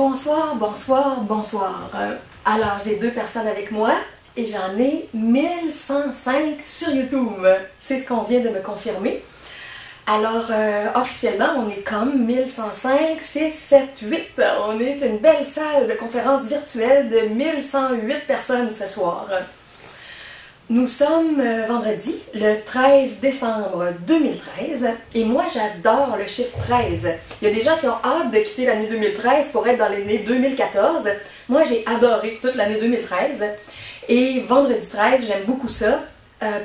Bonsoir, bonsoir, bonsoir. Alors, j'ai deux personnes avec moi et j'en ai 1105 sur YouTube. C'est ce qu'on vient de me confirmer. Alors, officiellement, on est comme 1105, 6, 7, 8. On est une belle salle de conférence virtuelle de 1108 personnes ce soir. Nous sommes vendredi, le 13 décembre 2013, et moi j'adore le chiffre 13. Il y a des gens qui ont hâte de quitter l'année 2013 pour être dans l'année 2014. Moi j'ai adoré toute l'année 2013, et vendredi 13, j'aime beaucoup ça.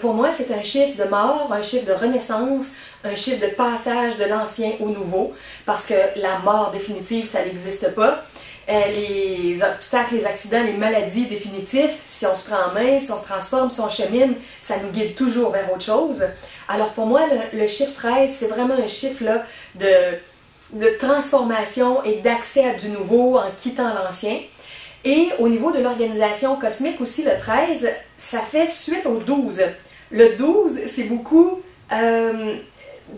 Pour moi, c'est un chiffre de mort, un chiffre de renaissance, un chiffre de passage de l'ancien au nouveau, parce que la mort définitive, ça n'existe pas. Les obstacles, les accidents, les maladies définitifs, si on se prend en main, si on se transforme, si on chemine, ça nous guide toujours vers autre chose. Alors pour moi, le chiffre 13, c'est vraiment un chiffre là, de transformation et d'accès à du nouveau en quittant l'ancien. Et au niveau de l'organisation cosmique aussi, le 13, ça fait suite au 12. Le 12, c'est beaucoup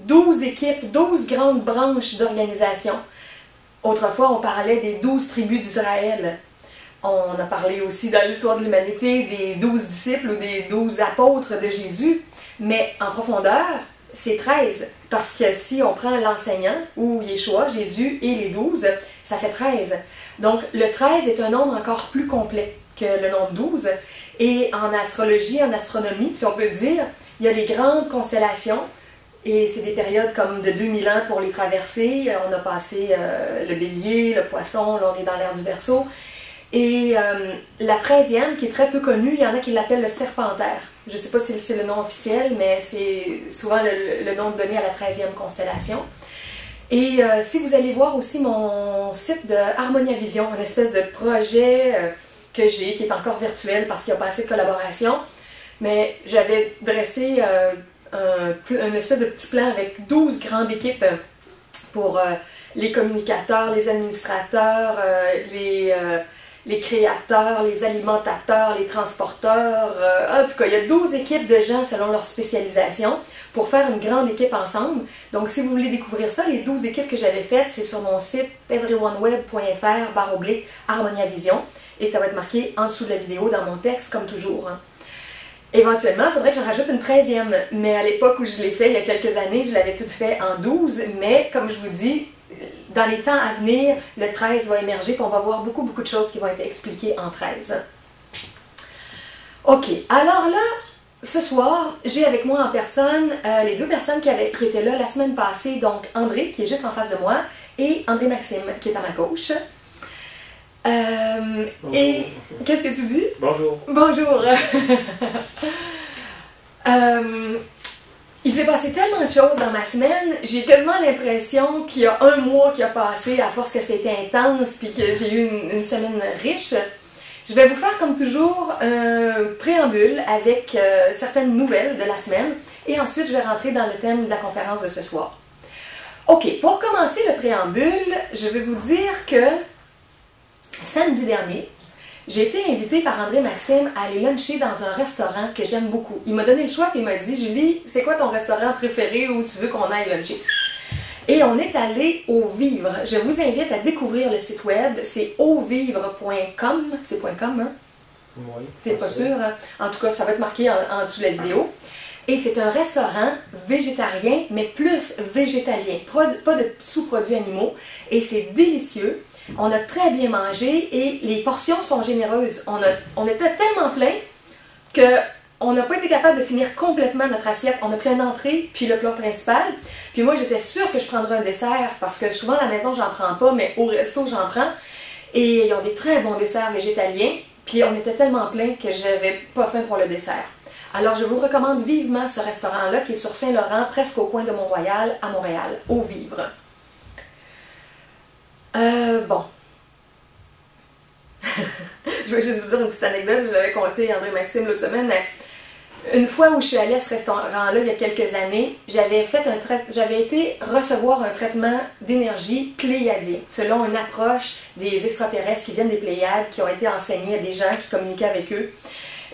12 équipes, 12 grandes branches d'organisation. Autrefois, on parlait des 12 tribus d'Israël. On a parlé aussi dans l'histoire de l'humanité des 12 disciples ou des 12 apôtres de Jésus. Mais en profondeur, c'est 13. Parce que si on prend l'enseignant, ou Yeshua, Jésus et les 12, ça fait 13. Donc, le 13 est un nombre encore plus complet que le nombre 12. Et en astrologie, en astronomie, si on peut dire, il y a les grandes constellations. Et c'est des périodes comme de 2000 ans pour les traverser. On a passé le bélier, le poisson, là on est dans l'ère du Verseau. Et la 13e, qui est très peu connue, il y en a qui l'appellent le serpentaire. Je ne sais pas si c'est le nom officiel, mais c'est souvent le nom donné à la 13e constellation. Et si vous allez voir aussi mon site de Harmonia Vision, une espèce de projet que j'ai, qui est encore virtuel parce qu'il n'y a pas assez de collaboration, mais j'avais dressé une espèce de petit plan avec 12 grandes équipes pour les communicateurs, les administrateurs, les créateurs, les alimentateurs, les transporteurs. En tout cas, il y a 12 équipes de gens selon leur spécialisation pour faire une grande équipe ensemble. Donc, si vous voulez découvrir ça, les 12 équipes que j'avais faites, c'est sur mon site everyoneWeb.fr/Harmonia Vision et ça va être marqué en dessous de la vidéo dans mon texte, comme toujours. Éventuellement, il faudrait que j'en rajoute une 13e, mais à l'époque où je l'ai fait, il y a quelques années, je l'avais tout fait en 12, mais comme je vous dis, dans les temps à venir, le 13 va émerger, puis on va voir beaucoup de choses qui vont être expliquées en 13. Ok, alors là, ce soir, j'ai avec moi en personne les deux personnes qui étaient là la semaine passée, donc André, qui est juste en face de moi, et André Maxime, qui est à ma gauche. Et qu'est-ce que tu dis? Bonjour. Bonjour. Il s'est passé tellement de choses dans ma semaine, j'ai quasiment l'impression qu'il y a un mois qui a passé à force que c'était intense puis que j'ai eu une semaine riche. Je vais vous faire comme toujours un préambule avec certaines nouvelles de la semaine et ensuite je vais rentrer dans le thème de la conférence de ce soir. Ok, pour commencer le préambule, je vais vous dire que samedi dernier, j'ai été invitée par André Maxime à aller luncher dans un restaurant que j'aime beaucoup. Il m'a donné le choix et il m'a dit « Julie, c'est quoi ton restaurant préféré où tu veux qu'on aille luncher? » Et on est allé au Vivre. Je vous invite à découvrir le site web, c'est auvivre.com. C'est .com, hein? Oui. C'est pas sûr, hein? En tout cas, ça va être marqué en dessous de la vidéo. Et c'est un restaurant végétarien, mais plus végétalien. Pas de sous-produits animaux. Et c'est délicieux. On a très bien mangé et les portions sont généreuses. On était tellement plein qu'on n'a pas été capable de finir complètement notre assiette. On a pris une entrée, puis le plat principal. Puis moi, j'étais sûre que je prendrais un dessert parce que souvent, à la maison, j'en prends pas, mais au resto, j'en prends. Et ils ont des très bons desserts végétaliens. Puis on était tellement plein que j'avais pas faim pour le dessert. Alors, je vous recommande vivement ce restaurant-là qui est sur Saint-Laurent, presque au coin de Mont-Royal, à Montréal, au Vivre. Bon. Je vais juste vous dire une petite anecdote, je l'avais conté à André Maxime l'autre semaine, mais une fois où je suis allée à ce restaurant-là il y a quelques années, j'avais été recevoir un traitement d'énergie pléiadien, selon une approche des extraterrestres qui viennent des Pléiades, qui ont été enseignés à des gens qui communiquaient avec eux.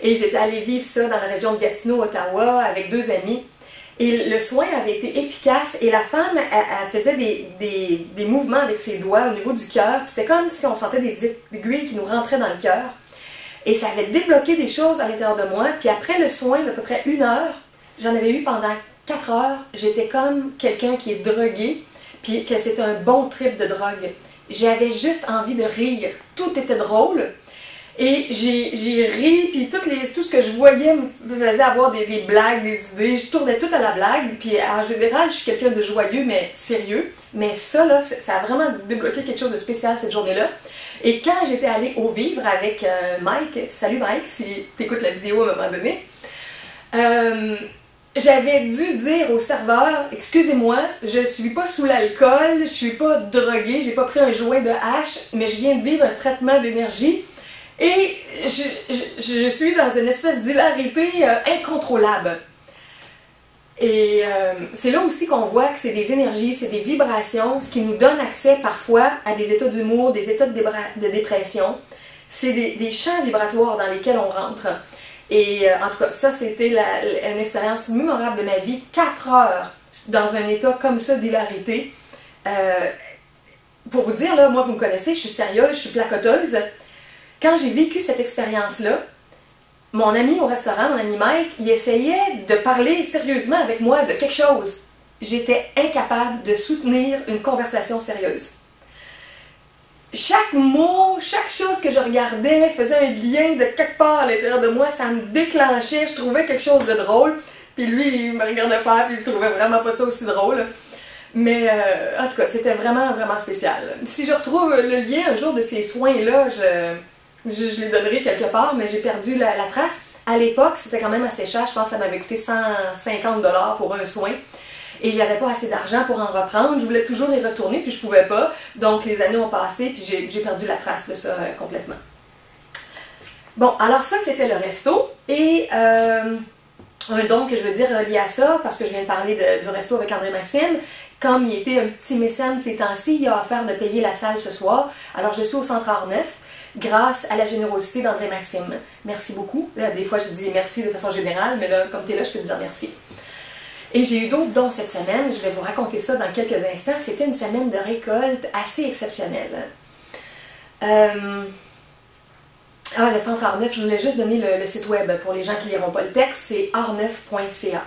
Et j'étais allée vivre ça dans la région de Gatineau, Ottawa, avec deux amis. Et le soin avait été efficace et la femme, elle faisait des mouvements avec ses doigts au niveau du cœur. C'était comme si on sentait des aiguilles qui nous rentraient dans le cœur. Et ça avait débloqué des choses à l'intérieur de moi. Puis après le soin d'à peu près 1 heure, j'en avais eu pendant 4 heures. J'étais comme quelqu'un qui est drogué, puis que c'était un bon trip de drogue. J'avais juste envie de rire. Tout était drôle. Et j'ai ri, puis tout ce que je voyais me faisait avoir des blagues, des idées. Je tournais tout à la blague. Puis en général, je suis quelqu'un de joyeux, mais sérieux. Mais ça, là, ça a vraiment débloqué quelque chose de spécial cette journée-là. Et quand j'étais allée au vivre avec Mike, salut Mike, si tu écoutes la vidéo à un moment donné, j'avais dû dire au serveur, excusez-moi, je suis pas sous l'alcool, je suis pas droguée, j'ai pas pris un joint de hache, mais je viens de vivre un traitement d'énergie et je suis dans une espèce d'hilarité incontrôlable. Et c'est là aussi qu'on voit que c'est des énergies, c'est des vibrations, ce qui nous donne accès parfois à des états d'humour, des états de dépression. C'est des champs vibratoires dans lesquels on rentre. Et en tout cas, ça c'était une expérience mémorable de ma vie. 4 heures dans un état comme ça d'hilarité. Pour vous dire, là, moi vous me connaissez, je suis sérieuse, je suis placoteuse. Quand j'ai vécu cette expérience-là, mon ami au restaurant, mon ami Mike, il essayait de parler sérieusement avec moi de quelque chose. J'étais incapable de soutenir une conversation sérieuse. Chaque mot, chaque chose que je regardais faisait un lien de quelque part à l'intérieur de moi, ça me déclenchait, je trouvais quelque chose de drôle. Puis lui, il me regardait faire, puis il trouvait vraiment pas ça aussi drôle. Mais en tout cas, c'était vraiment, vraiment spécial. Si je retrouve le lien un jour de ces soins-là, je les donnerai quelque part, mais j'ai perdu la trace. À l'époque, c'était quand même assez cher. Je pense que ça m'avait coûté 150 $ pour un soin. Et j'avais pas assez d'argent pour en reprendre. Je voulais toujours y retourner, puis je pouvais pas. Donc les années ont passé, puis j'ai perdu la trace de ça complètement. Bon, alors ça, c'était le resto. Et un don que je veux dire lié à ça, parce que je viens de parler du resto avec André-Maxime, comme il était un petit mécène ces temps-ci, il a offert de payer la salle ce soir. Alors je suis au Centre Art Neuf, grâce à la générosité d'André-Maxime. Merci beaucoup. Là, des fois, je dis merci de façon générale, mais là, comme tu es là, je peux te dire merci. Et j'ai eu d'autres dons cette semaine. Je vais vous raconter ça dans quelques instants. C'était une semaine de récolte assez exceptionnelle. Le Centre Art Neuf, je voulais juste donner le site web pour les gens qui ne liront pas le texte. C'est artneuf.ca.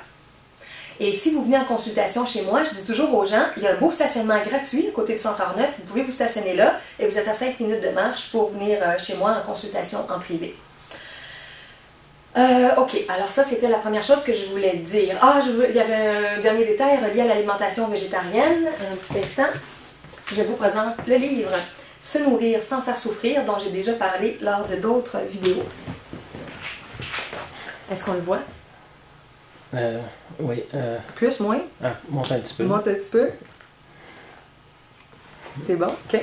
Et si vous venez en consultation chez moi, je dis toujours aux gens, il y a un beau stationnement gratuit à côté du Centre Art Neuf. Vous pouvez vous stationner là et vous êtes à 5 minutes de marche pour venir chez moi en consultation en privé. Ok, alors ça c'était la première chose que je voulais dire. Il y avait un dernier détail relié à l'alimentation végétarienne. Un petit instant. Je vous présente le livre « Se nourrir sans faire souffrir » dont j'ai déjà parlé lors de d'autres vidéos. Est-ce qu'on le voit? Oui. Plus, moins? Monte un petit peu. Monte un petit peu. C'est bon? Ok.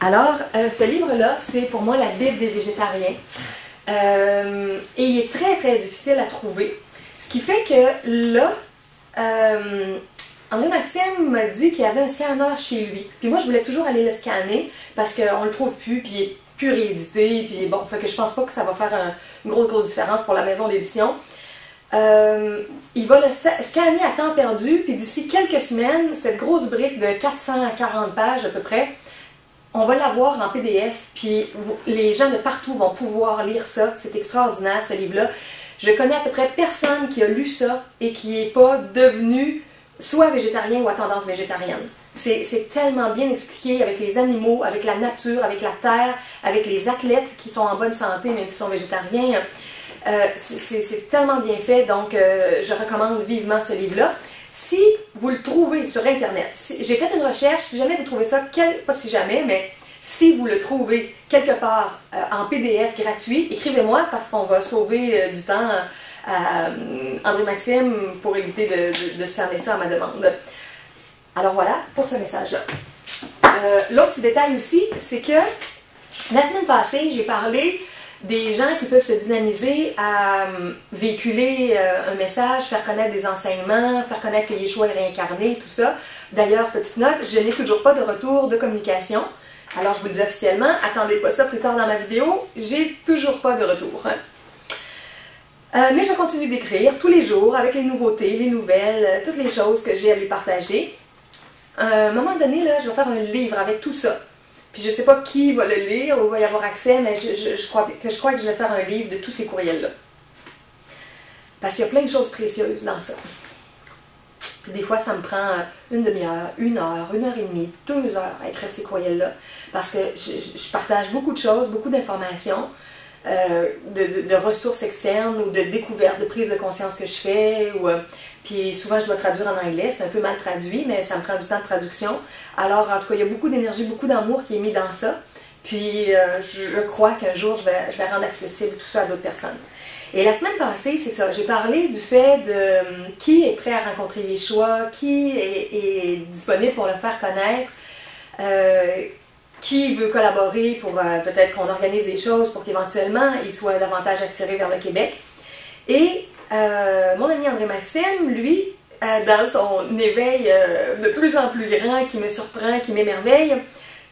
Alors, ce livre-là, c'est pour moi la Bible des végétariens. Et il est très, très difficile à trouver. Ce qui fait que là, André-Maxime m'a dit qu'il y avait un scanner chez lui. Puis moi, je voulais toujours aller le scanner parce qu'on ne le trouve plus, puis il est plus réédité. Puis bon, fait que je pense pas que ça va faire une grosse différence pour la maison d'édition. Il va le scanner à temps perdu, puis d'ici quelques semaines, cette grosse brique de 440 pages à peu près, on va l'avoir en PDF, puis les gens de partout vont pouvoir lire ça. C'est extraordinaire, ce livre-là. Je connais à peu près personne qui a lu ça et qui n'est pas devenu soit végétarien ou à tendance végétarienne. C'est tellement bien expliqué avec les animaux, avec la nature, avec la terre, avec les athlètes qui sont en bonne santé même s'ils sont végétariens. C'est tellement bien fait, donc je recommande vivement ce livre-là. Si vous le trouvez sur Internet, j'ai fait une recherche, si jamais vous trouvez ça, pas si jamais, mais si vous le trouvez quelque part en PDF gratuit, écrivez-moi parce qu'on va sauver du temps à André-Maxime pour éviter de se fermer ça à ma demande. Alors voilà pour ce message-là. L'autre petit détail aussi, c'est que la semaine passée, j'ai parlé des gens qui peuvent se dynamiser à véhiculer un message, faire connaître des enseignements, faire connaître que Yeshua est réincarné, tout ça. D'ailleurs, petite note, je n'ai toujours pas de retour de communication. Alors, je vous le dis officiellement, attendez pas ça plus tard dans ma vidéo, j'ai toujours pas de retour. Mais je continue d'écrire tous les jours avec les nouveautés, les nouvelles, toutes les choses que j'ai à lui partager. À un moment donné, là, je vais faire un livre avec tout ça. Puis je ne sais pas qui va le lire ou va y avoir accès, mais je crois que je vais faire un livre de tous ces courriels-là. Parce qu'il y a plein de choses précieuses dans ça. Puis des fois, ça me prend une demi-heure, une heure et demie, 2 heures à écrire ces courriels-là. Parce que je partage beaucoup de choses, beaucoup d'informations, de ressources externes ou de découvertes, de prise de conscience que je fais. Puis souvent, je dois traduire en anglais. C'est un peu mal traduit, mais ça me prend du temps de traduction. Alors, en tout cas, il y a beaucoup d'énergie, beaucoup d'amour qui est mis dans ça. Puis, je crois qu'un jour, je vais rendre accessible tout ça à d'autres personnes. Et la semaine passée, c'est ça, j'ai parlé du fait de qui est prêt à rencontrer Yeshua, qui est disponible pour le faire connaître, qui veut collaborer pour peut-être qu'on organise des choses pour qu'éventuellement il soit davantage attiré vers le Québec. Et mon ami André Maxime, lui, dans son éveil de plus en plus grand, qui me surprend, qui m'émerveille,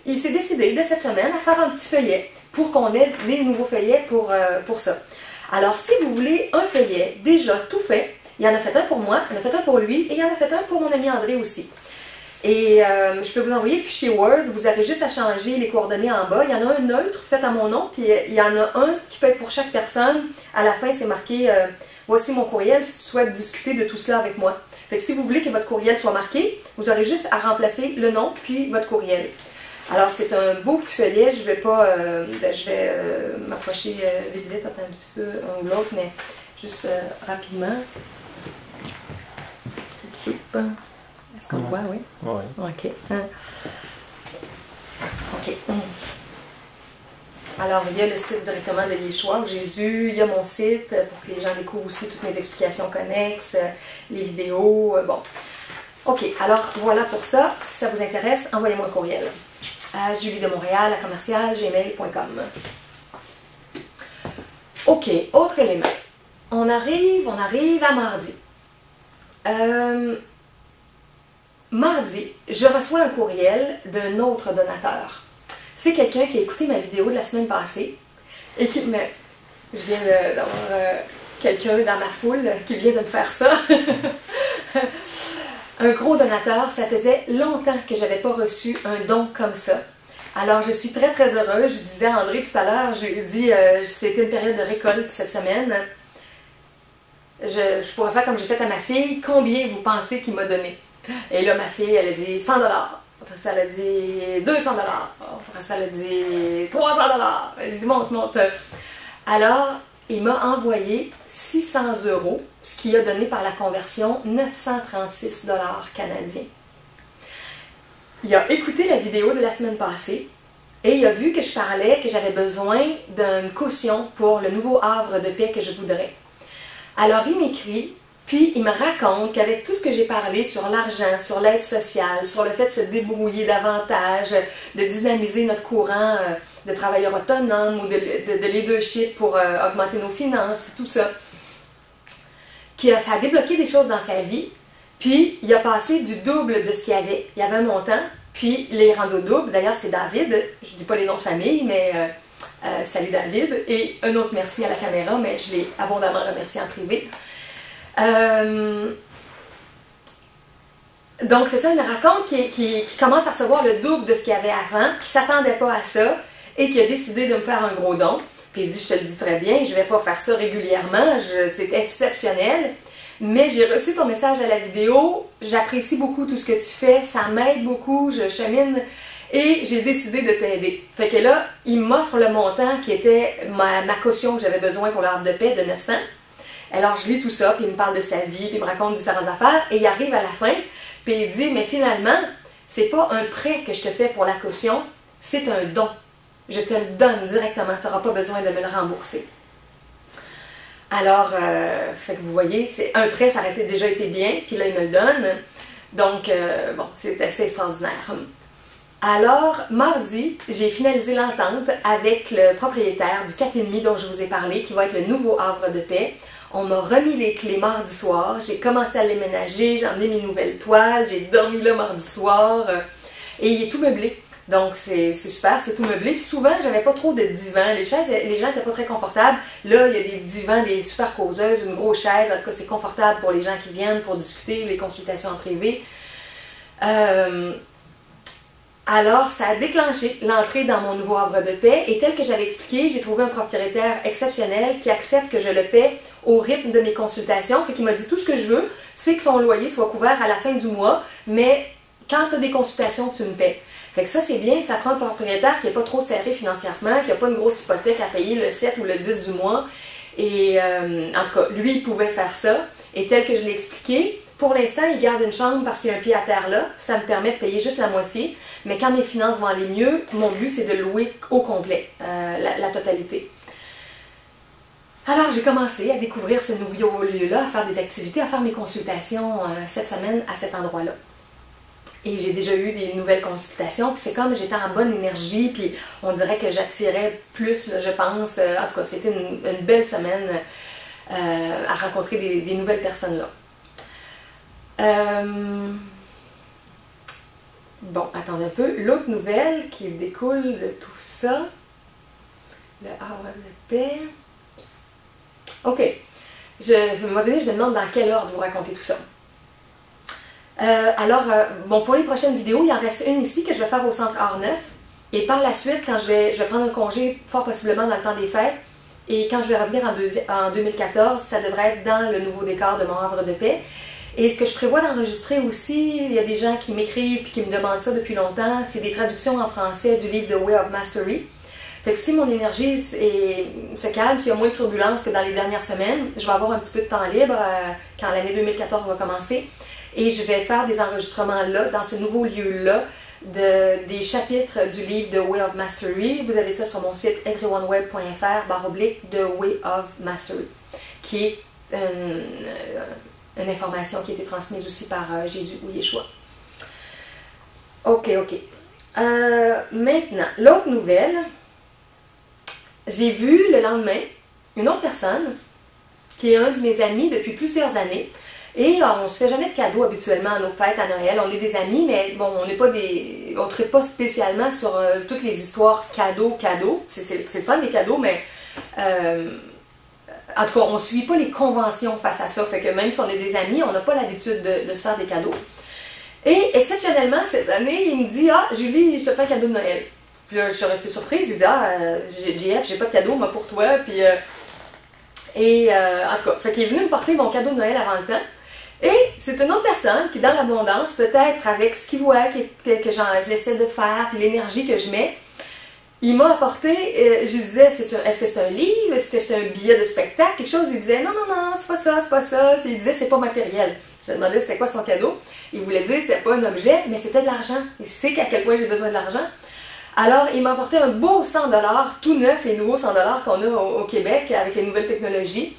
il s'est décidé de cette semaine à faire un petit feuillet pour qu'on ait des nouveaux feuillets pour ça. Alors, si vous voulez un feuillet déjà tout fait, il y en a fait un pour moi, il y en a fait un pour lui, et il y en a fait un pour mon ami André aussi. Et je peux vous envoyer le fichier Word, vous avez juste à changer les coordonnées en bas. Il y en a un neutre fait à mon nom, puis il y en a un qui peut être pour chaque personne. À la fin, c'est marqué « Voici mon courriel si tu souhaites discuter de tout cela avec moi ». Fait que si vous voulez que votre courriel soit marqué, vous aurez juste à remplacer le nom puis votre courriel. Alors, c'est un beau petit feuillet. Je vais pas... je vais m'approcher vite, attends un petit peu un ou l'autre, mais juste rapidement. Est-ce qu'on le voit, oui? Oui. OK. OK. Alors, il y a le site directement de Yeshua, ou Jésus. Il y a mon site pour que les gens découvrent aussi toutes mes explications connexes, les vidéos. Bon. OK. Alors, voilà pour ça. Si ça vous intéresse, envoyez-moi un courriel à juliedemontréal@gmail.com. OK, autre élément. On arrive à mardi. Mardi, je reçois un courriel d'un autre donateur. C'est quelqu'un qui a écouté ma vidéo de la semaine passée et qui me... Je viens d'avoir quelqu'un dans ma foule qui vient de me faire ça. Un gros donateur, ça faisait longtemps que je n'avais pas reçu un don comme ça. Alors, je suis très, très heureuse. Je disais à André tout à l'heure, je lui ai dit, c'était une période de récolte cette semaine. Je pourrais faire comme j'ai fait à ma fille. Combien vous pensez qu'il m'a donné? Et là, ma fille, elle a dit 100 $. Après ça, elle a dit 200 $. Après ça, elle a dit 300 $. Elle dit monte. Alors, il m'a envoyé 600 €, ce qui a donné par la conversion 936 $ canadiens. Il a écouté la vidéo de la semaine passée et il a vu que je parlais que j'avais besoin d'une caution pour le nouveau havre de paix que je voudrais. Alors il m'écrit, puis il me raconte qu'avec tout ce que j'ai parlé sur l'argent, sur l'aide sociale, sur le fait de se débrouiller davantage, de dynamiser notre courant de travailleurs autonomes ou de leadership pour augmenter nos finances, tout ça, ça a débloqué des choses dans sa vie. Puis, il a passé du double de ce qu'il y avait. Il y avait un montant, puis il est rendu au double. D'ailleurs, c'est David. Je ne dis pas les noms de famille, mais salut David. Et un autre merci à la caméra, mais je l'ai abondamment remercié en privé. Donc, c'est ça, il me raconte qu'il commence à recevoir le double de ce qu'il y avait avant, qu'il ne s'attendait pas à ça, et qu'il a décidé de me faire un gros don. Puis il dit, je te le dis très bien, je ne vais pas faire ça régulièrement, c'est exceptionnel. Mais j'ai reçu ton message à la vidéo, j'apprécie beaucoup tout ce que tu fais, ça m'aide beaucoup, je chemine et j'ai décidé de t'aider. Fait que là, il m'offre le montant qui était ma caution que j'avais besoin pour l'havre de paix de 900. Alors je lis tout ça, puis il me parle de sa vie, puis il me raconte différentes affaires et il arrive à la fin, puis il dit, mais finalement, c'est pas un prêt que je te fais pour la caution, c'est un don. Je te le donne directement, tu n'auras pas besoin de me le rembourser. Alors, fait que vous voyez, un prêt, ça aurait déjà été bien, puis là, il me le donne. Donc, bon, c'est assez extraordinaire. Alors, mardi, j'ai finalisé l'entente avec le propriétaire du 4,5 dont je vous ai parlé, qui va être le nouveau havre de paix. On m'a remis les clés mardi soir, j'ai commencé à les ménager, j'ai emmené mes nouvelles toiles, j'ai dormi là mardi soir, et il est tout meublé. Donc, c'est super, c'est tout meublé. Puis souvent, j'avais pas trop de divans. Les chaises, les gens étaient pas très confortables. Là, il y a des divans, des super causeuses, une grosse chaise. En tout cas, c'est confortable pour les gens qui viennent pour discuter, les consultations en privé. Alors, ça a déclenché l'entrée dans mon nouveau havre de paix. Et tel que j'avais expliqué, j'ai trouvé un propriétaire exceptionnel qui accepte que je le paie au rythme de mes consultations. Fait qu'il m'a dit tout ce que je veux, c'est que ton loyer soit couvert à la fin du mois, mais quand tu as des consultations, tu me paies. Fait que ça, c'est bien, ça prend un propriétaire qui n'est pas trop serré financièrement, qui n'a pas une grosse hypothèque à payer le 7 ou le 10 du mois. Et en tout cas, lui, il pouvait faire ça. Et tel que je l'ai expliqué, pour l'instant, il garde une chambre parce qu'il y a un pied à terre là. Ça me permet de payer juste la moitié. Mais quand mes finances vont aller mieux, mon but, c'est de louer au complet, la totalité. Alors, j'ai commencé à découvrir ce nouveau lieu-là, à faire des activités, à faire mes consultations cette semaine à cet endroit-là. Et j'ai déjà eu des nouvelles consultations, puis c'est comme j'étais en bonne énergie, puis on dirait que j'attirais plus, là, je pense. En tout cas, c'était une belle semaine à rencontrer des nouvelles personnes là. Bon, attendez un peu. L'autre nouvelle qui découle de tout ça, le havre de paix. Ok. À un moment donné, je me demande dans quel ordre vous raconter tout ça. Bon, pour les prochaines vidéos, il en reste une ici que je vais faire au Centre Art Neuf. Et par la suite, quand je vais prendre un congé, fort possiblement dans le temps des fêtes, et quand je vais revenir en 2014, ça devrait être dans le nouveau décor de mon havre de paix. Et ce que je prévois d'enregistrer aussi, il y a des gens qui m'écrivent et qui me demandent ça depuis longtemps, c'est des traductions en français du livre The Way of Mastery. Fait que si mon énergie se calme, s'il y a moins de turbulences que dans les dernières semaines, je vais avoir un petit peu de temps libre quand l'année 2014 va commencer. Et je vais faire des enregistrements là, dans ce nouveau lieu-là, des chapitres du livre The Way of Mastery. Vous avez ça sur mon site everyoneweb.fr/The Way of Mastery, qui est une information qui a été transmise aussi par Jésus ou Yeshua. Ok. Maintenant, l'autre nouvelle, j'ai vu le lendemain une autre personne qui est un de mes amis depuis plusieurs années. Et on ne se fait jamais de cadeaux habituellement à nos fêtes, à Noël. On est des amis, mais bon, on ne traite pas spécialement sur toutes les histoires cadeaux. C'est le fun des cadeaux, mais en tout cas, on ne suit pas les conventions face à ça. Fait que même si on est des amis, on n'a pas l'habitude de se faire des cadeaux. Et exceptionnellement, cette année, il me dit « Ah, Julie, je te fais un cadeau de Noël. » Puis là, je suis restée surprise. Je lui dis « Ah, JF, j'ai pas de cadeau, moi, pour toi. » Puis, en tout cas, fait qu'il est venu me porter mon cadeau de Noël avant le temps. Et c'est une autre personne qui, dans l'abondance, peut-être avec ce qu'il voit, que j'essaie de faire, puis l'énergie que je mets, il m'a apporté, je lui disais, est-ce que c'est un livre, est-ce que c'est un billet de spectacle, quelque chose, il disait, non, c'est pas ça, il disait, c'est pas matériel. Je lui demandais c'était quoi son cadeau, il voulait dire, c'était pas un objet, mais c'était de l'argent, il sait qu'à quel point j'ai besoin de l'argent. Alors, il m'a apporté un beau 100$, tout neuf, les nouveaux 100$ qu'on a au Québec, avec les nouvelles technologies.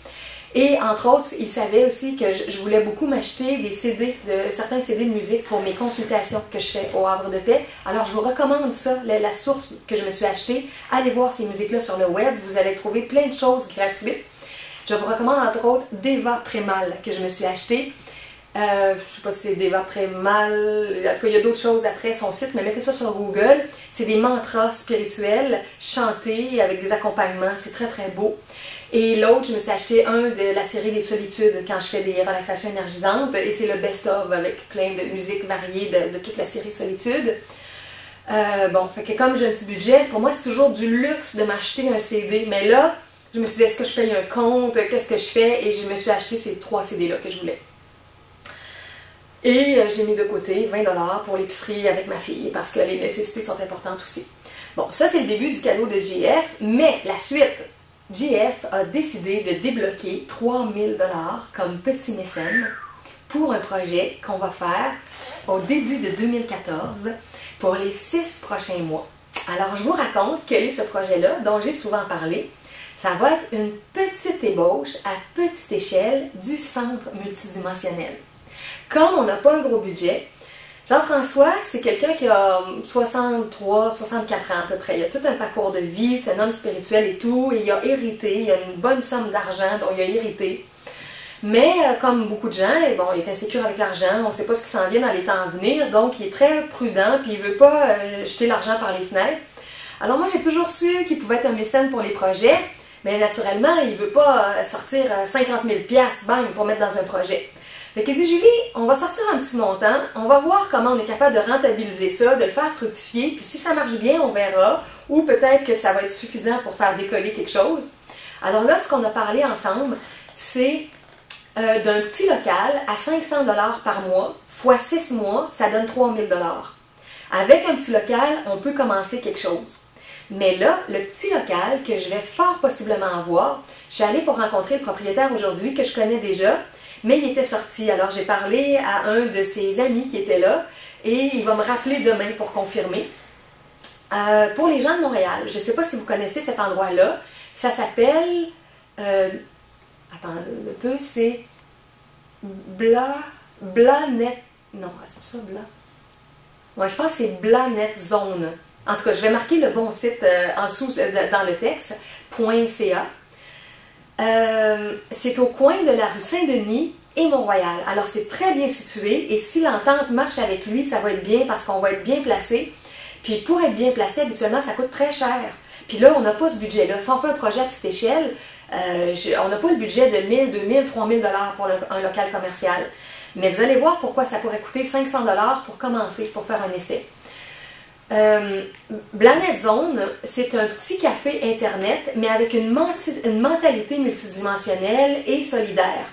Et entre autres, il savait aussi que je voulais beaucoup m'acheter des CD, certains CD de musique pour mes consultations que je fais au Havre de Paix. Alors, je vous recommande ça, la source que je me suis achetée. Allez voir ces musiques-là sur le web, vous allez trouver plein de choses gratuites. Je vous recommande entre autres Deva Premal que je me suis acheté. Je ne sais pas si c'est Deva Premal, en tout cas il y a d'autres choses après son site, mais mettez ça sur Google. C'est des mantras spirituels chantés avec des accompagnements, c'est très très beau. Et l'autre, je me suis acheté un de la série des solitudes quand je fais des relaxations énergisantes et c'est le best-of avec plein de musiques variées de toute la série solitude. Bon, fait que comme j'ai un petit budget, pour moi c'est toujours du luxe de m'acheter un CD, mais là, je me suis dit est-ce que je paye un compte, qu'est-ce que je fais, et je me suis acheté ces 3 CD-là que je voulais. Et j'ai mis de côté 20$ pour l'épicerie avec ma fille parce que les nécessités sont importantes aussi. Bon, ça c'est le début du cadeau de JF, mais la suite, JF a décidé de débloquer 3000$ comme petit mécène pour un projet qu'on va faire au début de 2014 pour les 6 prochains mois. Alors je vous raconte quel est ce projet-là dont j'ai souvent parlé. Ça va être une petite ébauche à petite échelle du centre multidimensionnel. Comme on n'a pas un gros budget, Jean-François, c'est quelqu'un qui a 63, 64 ans à peu près. Il a tout un parcours de vie, c'est un homme spirituel et tout, et il a hérité, il a une bonne somme d'argent dont il a hérité. Mais comme beaucoup de gens, bon, il est insécure avec l'argent, on ne sait pas ce qui s'en vient dans les temps à venir, donc il est très prudent, puis il ne veut pas jeter l'argent par les fenêtres. Alors moi, j'ai toujours su qu'il pouvait être un mécène pour les projets, mais naturellement, il ne veut pas sortir 50 000 $, bang, pour mettre dans un projet. Fait qu'il dit, Julie, on va sortir un petit montant, on va voir comment on est capable de rentabiliser ça, de le faire fructifier, puis si ça marche bien, on verra, ou peut-être que ça va être suffisant pour faire décoller quelque chose. Alors là, ce qu'on a parlé ensemble, c'est d'un petit local à 500 $ par mois, fois 6 mois, ça donne 3 000 $. Avec un petit local, on peut commencer quelque chose. Mais là, le petit local que je vais fort possiblement avoir, je suis allée pour rencontrer le propriétaire aujourd'hui, que je connais déjà, mais il était sorti. Alors j'ai parlé à un de ses amis qui était là, et il va me rappeler demain pour confirmer. Pour les gens de Montréal, je ne sais pas si vous connaissez cet endroit-là, ça s'appelle... attends un peu, c'est Blanet. Non, c'est ça, Bla? Ouais, je pense que c'est Blanet Zone. En tout cas, je vais marquer le bon site en dessous dans le texte, .ca. C'est au coin de la rue Saint-Denis et Mont-Royal. Alors, c'est très bien situé et si l'entente marche avec lui, ça va être bien parce qu'on va être bien placé. Puis, pour être bien placé, habituellement, ça coûte très cher. Puis là, on n'a pas ce budget-là. Si on fait un projet à petite échelle, on n'a pas le budget de 1000, 2000, 3000 $ pour un local commercial. Mais vous allez voir pourquoi ça pourrait coûter 500 $ pour commencer, pour faire un essai. Blanet Zone, c'est un petit café internet, mais avec une mentalité multidimensionnelle et solidaire.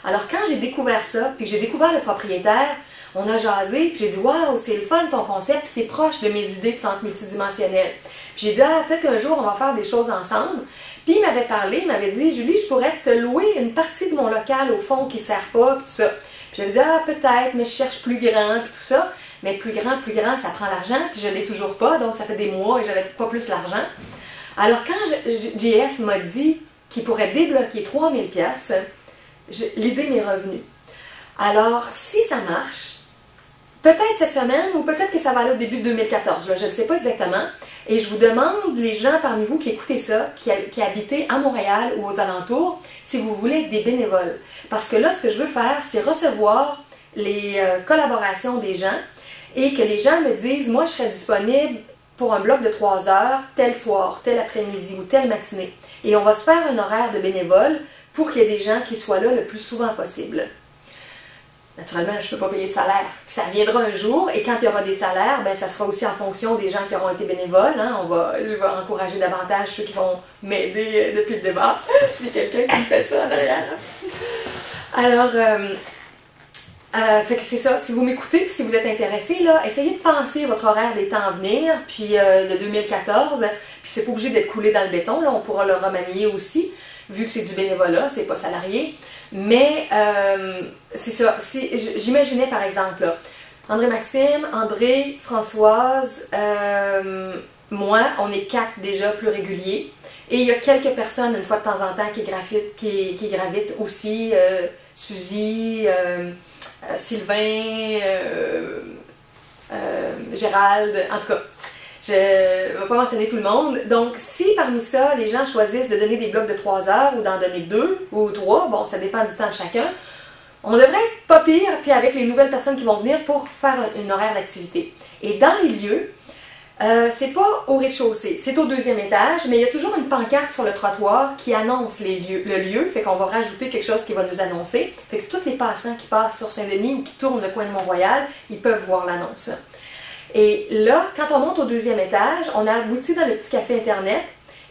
Alors quand j'ai découvert ça, puis que j'ai découvert le propriétaire, on a jasé, puis j'ai dit « Waouh, c'est le fun ton concept, c'est proche de mes idées de centre multidimensionnel. » Puis j'ai dit « Ah, peut-être qu'un jour on va faire des choses ensemble. » Puis il m'avait parlé, il m'avait dit « Julie, je pourrais te louer une partie de mon local au fond qui ne sert pas, puis tout ça. » Puis j'avais dit « Ah, peut-être, mais je cherche plus grand, puis tout ça. » Mais plus grand, ça prend l'argent, puis je ne l'ai toujours pas, donc ça fait des mois et je n'avais pas plus l'argent. Alors quand JF m'a dit qu'il pourrait débloquer 3000 $, l'idée m'est revenue. Alors, si ça marche, peut-être cette semaine, ou peut-être que ça va aller au début de 2014, là, je ne sais pas exactement, et je vous demande, les gens parmi vous qui écoutez ça, qui habitez à Montréal ou aux alentours, si vous voulez être des bénévoles. Parce que là, ce que je veux faire, c'est recevoir les collaborations des gens, et que les gens me disent, moi je serais disponible pour un bloc de 3 heures, tel soir, tel après-midi ou telle matinée. Et on va se faire un horaire de bénévoles pour qu'il y ait des gens qui soient là le plus souvent possible. Naturellement, je ne peux pas payer de salaire. Ça viendra un jour et quand il y aura des salaires, ben, ça sera aussi en fonction des gens qui auront été bénévoles. Hein. Je vais encourager davantage ceux qui vont m'aider depuis le départ. Il y a quelqu'un qui me fait ça en arrière. Alors... fait que c'est ça, si vous m'écoutez, si vous êtes intéressé, là, essayez de penser votre horaire des temps à venir, puis de 2014, puis c'est pas obligé d'être coulé dans le béton, là, on pourra le remanier aussi, vu que c'est du bénévolat, c'est pas salarié, mais c'est ça, j'imaginais par exemple, là, André-Maxime, André, Françoise, moi, on est 4 déjà plus réguliers, et il y a quelques personnes, une fois de temps en temps, qui gravitent aussi, Suzy, Sylvain, Gérald, en tout cas, je ne vais pas mentionner tout le monde. Donc, si parmi ça, les gens choisissent de donner des blocs de 3 heures ou d'en donner 2 ou 3, bon, ça dépend du temps de chacun, on devrait être pas pire, puis avec les nouvelles personnes qui vont venir pour faire une horaire d'activité. Et dans les lieux, c'est pas au rez-de-chaussée, c'est au 2e étage, mais il y a toujours une pancarte sur le trottoir qui annonce le lieu, fait qu'on va rajouter quelque chose qui va nous annoncer, fait que tous les passants qui passent sur Saint-Denis ou qui tournent le coin de Mont-Royal, ils peuvent voir l'annonce. Et là, quand on monte au 2e étage, on a abouti dans le petit café internet,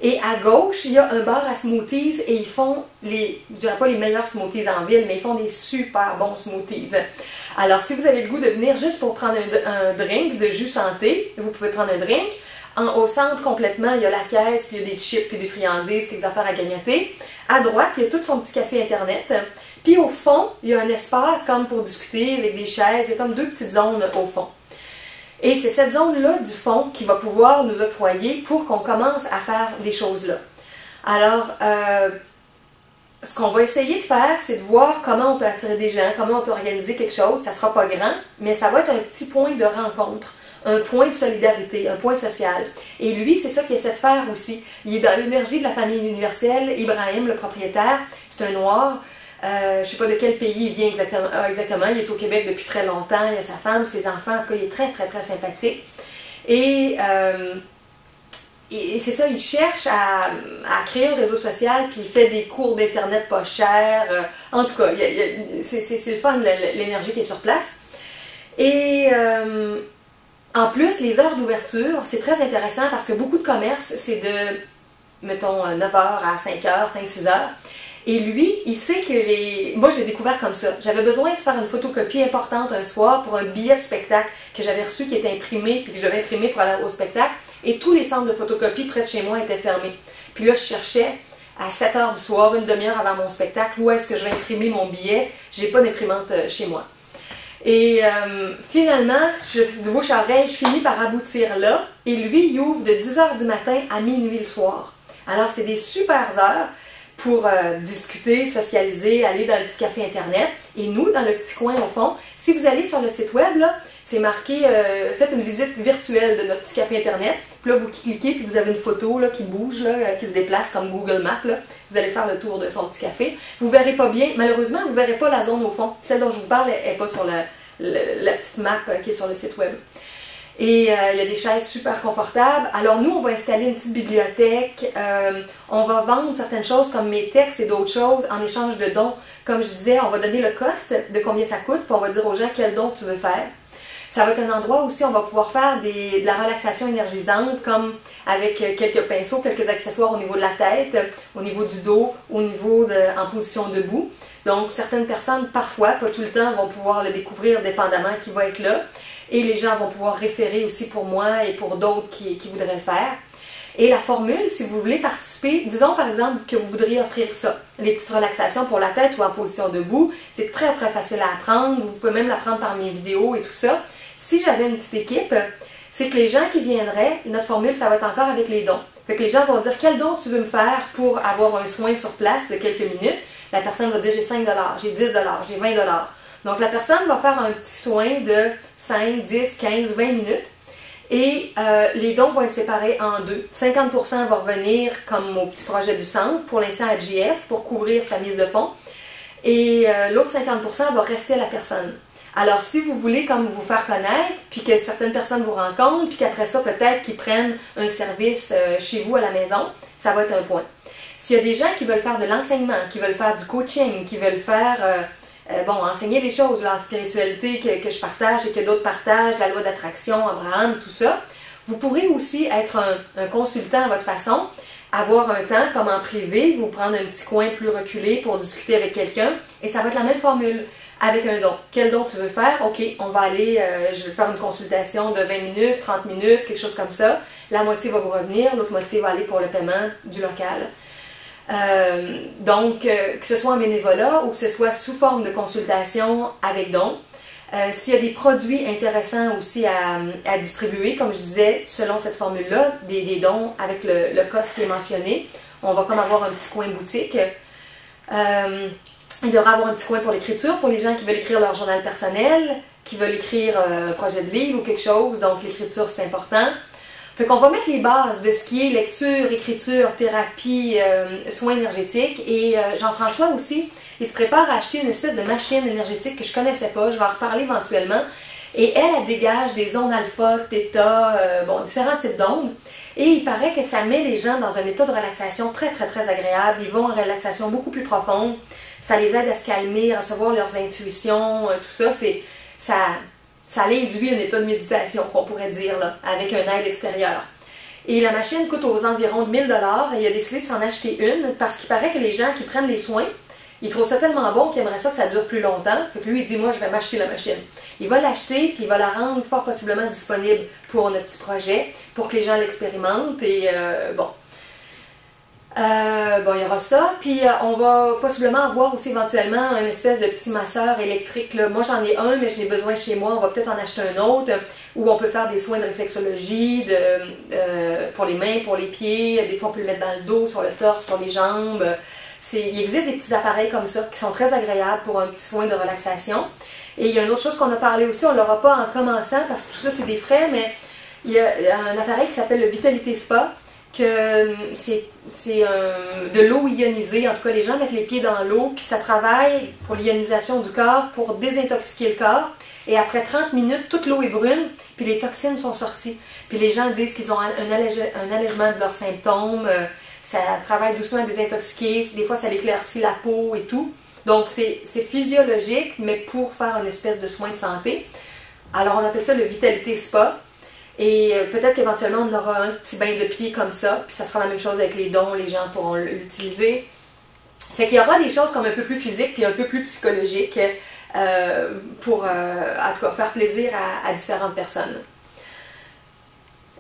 et à gauche, il y a un bar à smoothies et ils font je dirais pas les meilleurs smoothies en ville, mais ils font des super bons smoothies. Alors, si vous avez le goût de venir juste pour prendre un drink de jus santé, vous pouvez prendre un drink. Au centre, complètement, il y a la caisse, puis il y a des chips, puis des friandises, quelques affaires à grignoter. À droite, il y a tout son petit café internet. Puis au fond, il y a un espace comme pour discuter avec des chaises. Il y a comme 2 petites zones au fond. Et c'est cette zone-là du fond qui va pouvoir nous octroyer pour qu'on commence à faire des choses là. Alors, ce qu'on va essayer de faire, c'est de voir comment on peut attirer des gens, comment on peut organiser quelque chose. Ça ne sera pas grand, mais ça va être un petit point de rencontre, un point de solidarité, un point social. Et lui, c'est ça qu'il essaie de faire aussi. Il est dans l'énergie de la famille universelle. Ibrahim, le propriétaire, c'est un noir. Je sais pas de quel pays il vient exactement. Il est au Québec depuis très longtemps. Il a sa femme, ses enfants. En tout cas, il est très, très, très sympathique. Et c'est ça, il cherche à créer un réseau social, puis il fait des cours d'Internet pas chers. En tout cas, c'est le fun, l'énergie qui est sur place. Et en plus, les heures d'ouverture, c'est très intéressant parce que beaucoup de commerces, c'est de, mettons, 9h à 5h, 5-6h. Et lui, il sait que les... Moi, je l'ai découvert comme ça. J'avais besoin de faire une photocopie importante un soir pour un billet de spectacle que j'avais reçu qui était imprimé, puis que je devais imprimer pour aller au spectacle. Et tous les centres de photocopie près de chez moi étaient fermés. Puis là, je cherchais à 7h du soir, une demi-heure avant mon spectacle, où est-ce que je vais imprimer mon billet. J'ai pas d'imprimante chez moi. Et finalement, de bouche à oreille, je finis par aboutir là. Et lui, il ouvre de 10h du matin à minuit le soir. Alors, c'est des super heures pour discuter, socialiser, aller dans le petit café Internet. Et nous, dans le petit coin au fond, si vous allez sur le site web, là, c'est marqué faites une visite virtuelle de notre petit café Internet. Puis là, vous cliquez, puis vous avez une photo là, qui bouge, là, qui se déplace comme Google Maps. Là. Vous allez faire le tour de son petit café. Vous ne verrez pas bien, malheureusement, vous ne verrez pas la zone au fond. Celle dont je vous parle n'est pas sur la petite map qui est sur le site web. Et il y a des chaises super confortables. Alors nous, on va installer une petite bibliothèque. On va vendre certaines choses comme mes textes et d'autres choses en échange de dons. Comme je disais, on va donner le cost de combien ça coûte, puis on va dire aux gens quel don tu veux faire. Ça va être un endroit aussi où on va pouvoir faire de la relaxation énergisante, comme avec quelques pinceaux, quelques accessoires au niveau de la tête, au niveau du dos, au niveau en position debout. Donc certaines personnes, parfois, pas tout le temps, vont pouvoir le découvrir dépendamment qui va être là. Et les gens vont pouvoir référer aussi pour moi et pour d'autres qui voudraient le faire. Et la formule, si vous voulez participer, disons par exemple que vous voudriez offrir ça, les petites relaxations pour la tête ou en position debout, c'est très très facile à apprendre, vous pouvez même l'apprendre par mes vidéos et tout ça. Si j'avais une petite équipe, c'est que les gens qui viendraient, notre formule, ça va être encore avec les dons. Fait que les gens vont dire quel don tu veux me faire pour avoir un soin sur place de quelques minutes. La personne va dire j'ai 5 $, j'ai 10 $, j'ai 20 $. Donc, la personne va faire un petit soin de 5, 10, 15, 20 minutes et les dons vont être séparés en deux. 50% va revenir comme au petit projet du centre, pour l'instant à JF, pour couvrir sa mise de fonds. Et l'autre 50% va rester à la personne. Alors, si vous voulez comme vous faire connaître, puis que certaines personnes vous rencontrent, puis qu'après ça, peut-être qu'ils prennent un service chez vous à la maison, ça va être un point. S'il y a des gens qui veulent faire de l'enseignement, qui veulent faire du coaching, qui veulent faire... enseigner les choses, la spiritualité que je partage et que d'autres partagent, la loi d'attraction, Abraham, tout ça. Vous pourrez aussi être un consultant à votre façon, avoir un temps comme en privé, vous prendre un petit coin plus reculé pour discuter avec quelqu'un et ça va être la même formule avec un don. Quel don tu veux faire? Ok, on va aller, je vais faire une consultation de 20 minutes, 30 minutes, quelque chose comme ça. La moitié va vous revenir, l'autre moitié va aller pour le paiement du local. Donc, que ce soit en bénévolat ou que ce soit sous forme de consultation avec don. S'il y a des produits intéressants aussi à distribuer, comme je disais, selon cette formule-là, des dons avec le cost qui est mentionné, on va comme avoir un petit coin boutique. Il devra avoir un petit coin pour l'écriture, pour les gens qui veulent écrire leur journal personnel, qui veulent écrire un projet de livre ou quelque chose, donc l'écriture c'est important. Fait qu'on va mettre les bases de ce qui est lecture, écriture, thérapie, soins énergétiques. Et Jean-François aussi, il se prépare à acheter une espèce de machine énergétique que je ne connaissais pas. Je vais en reparler éventuellement. Et elle dégage des ondes alpha, theta, différents types d'ondes. Et il paraît que ça met les gens dans un état de relaxation très, très, très agréable. Ils vont en relaxation beaucoup plus profonde. Ça les aide à se calmer, à recevoir leurs intuitions, tout ça. Ça l'induit un état de méditation, qu'on pourrait dire, là, avec un aide extérieure. Et la machine coûte aux environs de 1000 $ et il a décidé de s'en acheter une parce qu'il paraît que les gens qui prennent les soins, ils trouvent ça tellement bon qu'ils aimeraient ça que ça dure plus longtemps. Fait que lui, il dit, moi, je vais m'acheter la machine. Il va l'acheter puis il va la rendre fort possiblement disponible pour notre petit projet, pour que les gens l'expérimentent et il y aura ça, puis on va possiblement avoir aussi éventuellement une espèce de petit masseur électrique. Là. Moi j'en ai un, mais je l'ai besoin chez moi, on va peut-être en acheter un autre, où on peut faire des soins de réflexologie, pour les mains, pour les pieds, des fois on peut le mettre dans le dos, sur le torse, sur les jambes. Il existe des petits appareils comme ça qui sont très agréables pour un petit soin de relaxation. Et il y a une autre chose qu'on a parlé aussi, on ne l'aura pas en commençant parce que tout ça c'est des frais, mais il y a un appareil qui s'appelle le Vitalité Spa, que c'est de l'eau ionisée. En tout cas, les gens mettent les pieds dans l'eau, puis ça travaille pour l'ionisation du corps, pour désintoxiquer le corps. Et après 30 minutes, toute l'eau est brune, puis les toxines sont sorties. Puis les gens disent qu'ils ont un allègement de leurs symptômes, ça travaille doucement à désintoxiquer, des fois ça éclaircit la peau et tout. Donc c'est physiologique, mais pour faire une espèce de soin de santé. Alors on appelle ça le Vitalité Spa. Et peut-être qu'éventuellement on aura un petit bain de pied comme ça, puis ça sera la même chose avec les dons, les gens pourront l'utiliser. Fait qu'il y aura des choses comme un peu plus physiques puis un peu plus psychologiques pour en tout cas faire plaisir à différentes personnes.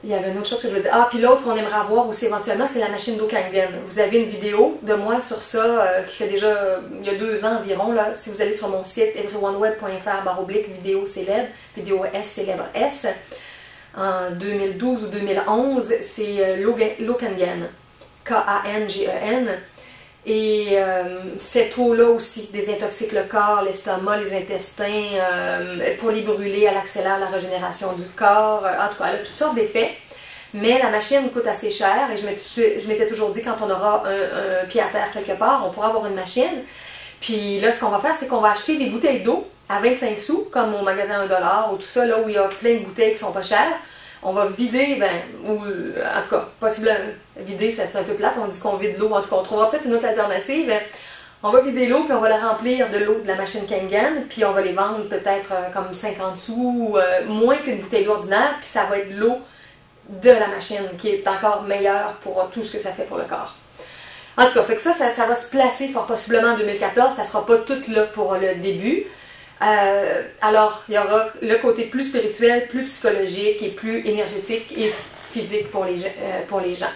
Il y avait une autre chose que je veux dire. Ah, puis l'autre qu'on aimerait avoir aussi éventuellement, c'est la machine d'eau Kangen. Vous avez une vidéo de moi sur ça qui fait déjà, il y a 2 ans environ. Là, si vous allez sur mon site everyoneWeb.fr/vidéo célèbre, vidéo S célèbre S, en 2012 ou 2011, c'est l'eau Kangen, K-A-N-G-E-N. Et cette eau-là aussi désintoxique le corps, l'estomac, les intestins, pour les brûler, elle accélère la régénération du corps. En tout cas, elle a toutes sortes d'effets. Mais la machine coûte assez cher et je m'étais toujours dit quand on aura un pied à terre quelque part, on pourra avoir une machine. Puis là, ce qu'on va faire, c'est qu'on va acheter des bouteilles d'eau à 25 sous, comme au magasin 1$ ou tout ça, là où il y a plein de bouteilles qui sont pas chères. On va vider, ou en tout cas, possiblement, vider, c'est un peu plate, on dit qu'on vide l'eau, en tout cas, on trouvera peut-être une autre alternative. On va vider l'eau, puis on va la remplir de l'eau de la machine Kangen, puis on va les vendre peut-être comme 50 sous, moins qu'une bouteille d'eau ordinaire, puis ça va être l'eau de la machine, qui est encore meilleure pour tout ce que ça fait pour le corps. En tout cas, fait que ça va se placer fort possiblement en 2014, ça sera pas tout là pour le début. Alors, il y aura le côté plus spirituel, plus psychologique et plus énergétique et physique pour les gens.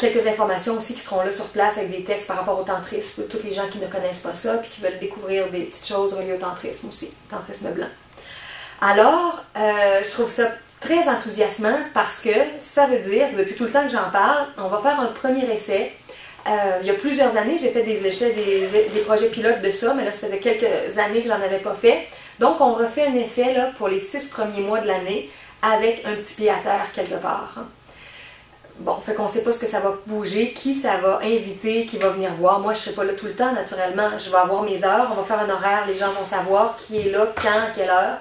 Quelques informations aussi qui seront là sur place avec des textes par rapport au tantrisme, pour toutes les gens qui ne connaissent pas ça puis qui veulent découvrir des petites choses reliées au tantrisme aussi, tantrisme blanc. Alors, je trouve ça très enthousiasmant parce que ça veut dire que depuis tout le temps que j'en parle, on va faire un premier essai. Il y a plusieurs années, j'ai fait des projets pilotes de ça, mais là, ça faisait quelques années que j'en avais pas fait. Donc, on refait un essai là, pour les 6 premiers mois de l'année avec un petit pied à terre quelque part. Bon, fait qu'on ne sait pas ce que ça va bouger, qui ça va inviter, qui va venir voir. Moi, je ne serai pas là tout le temps, naturellement. Je vais avoir mes heures, on va faire un horaire, les gens vont savoir qui est là, quand, à quelle heure.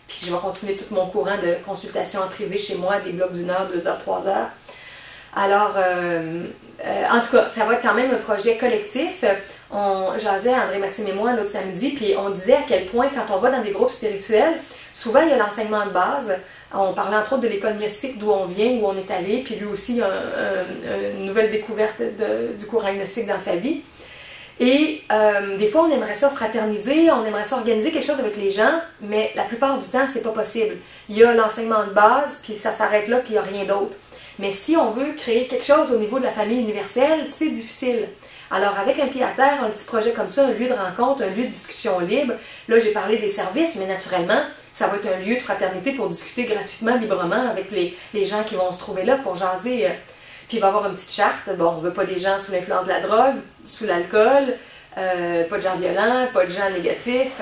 Puis je vais continuer tout mon courant de consultation en privé chez moi, des blocs d'1 heure, 2 heures, 3 heures. Alors, en tout cas, ça va être quand même un projet collectif. On jasait, André-Maxime et moi, l'autre samedi, puis on disait à quel point, quand on va dans des groupes spirituels, souvent il y a l'enseignement de base. On parlait entre autres de l'école gnostique, d'où on vient, où on est allé, puis lui aussi, il a une nouvelle découverte du courant gnostique dans sa vie. Et des fois, on aimerait ça fraterniser, on aimerait ça organiser quelque chose avec les gens, mais la plupart du temps, c'est pas possible. Il y a l'enseignement de base, puis ça s'arrête là, puis il n'y a rien d'autre. Mais si on veut créer quelque chose au niveau de la famille universelle, c'est difficile. Alors, avec un pied à terre, un petit projet comme ça, un lieu de rencontre, un lieu de discussion libre, là, j'ai parlé des services, mais naturellement, ça va être un lieu de fraternité pour discuter gratuitement, librement, avec les gens qui vont se trouver là pour jaser. Puis il va y avoir une petite charte. Bon, on ne veut pas des gens sous l'influence de la drogue, sous l'alcool, pas de gens violents, pas de gens négatifs.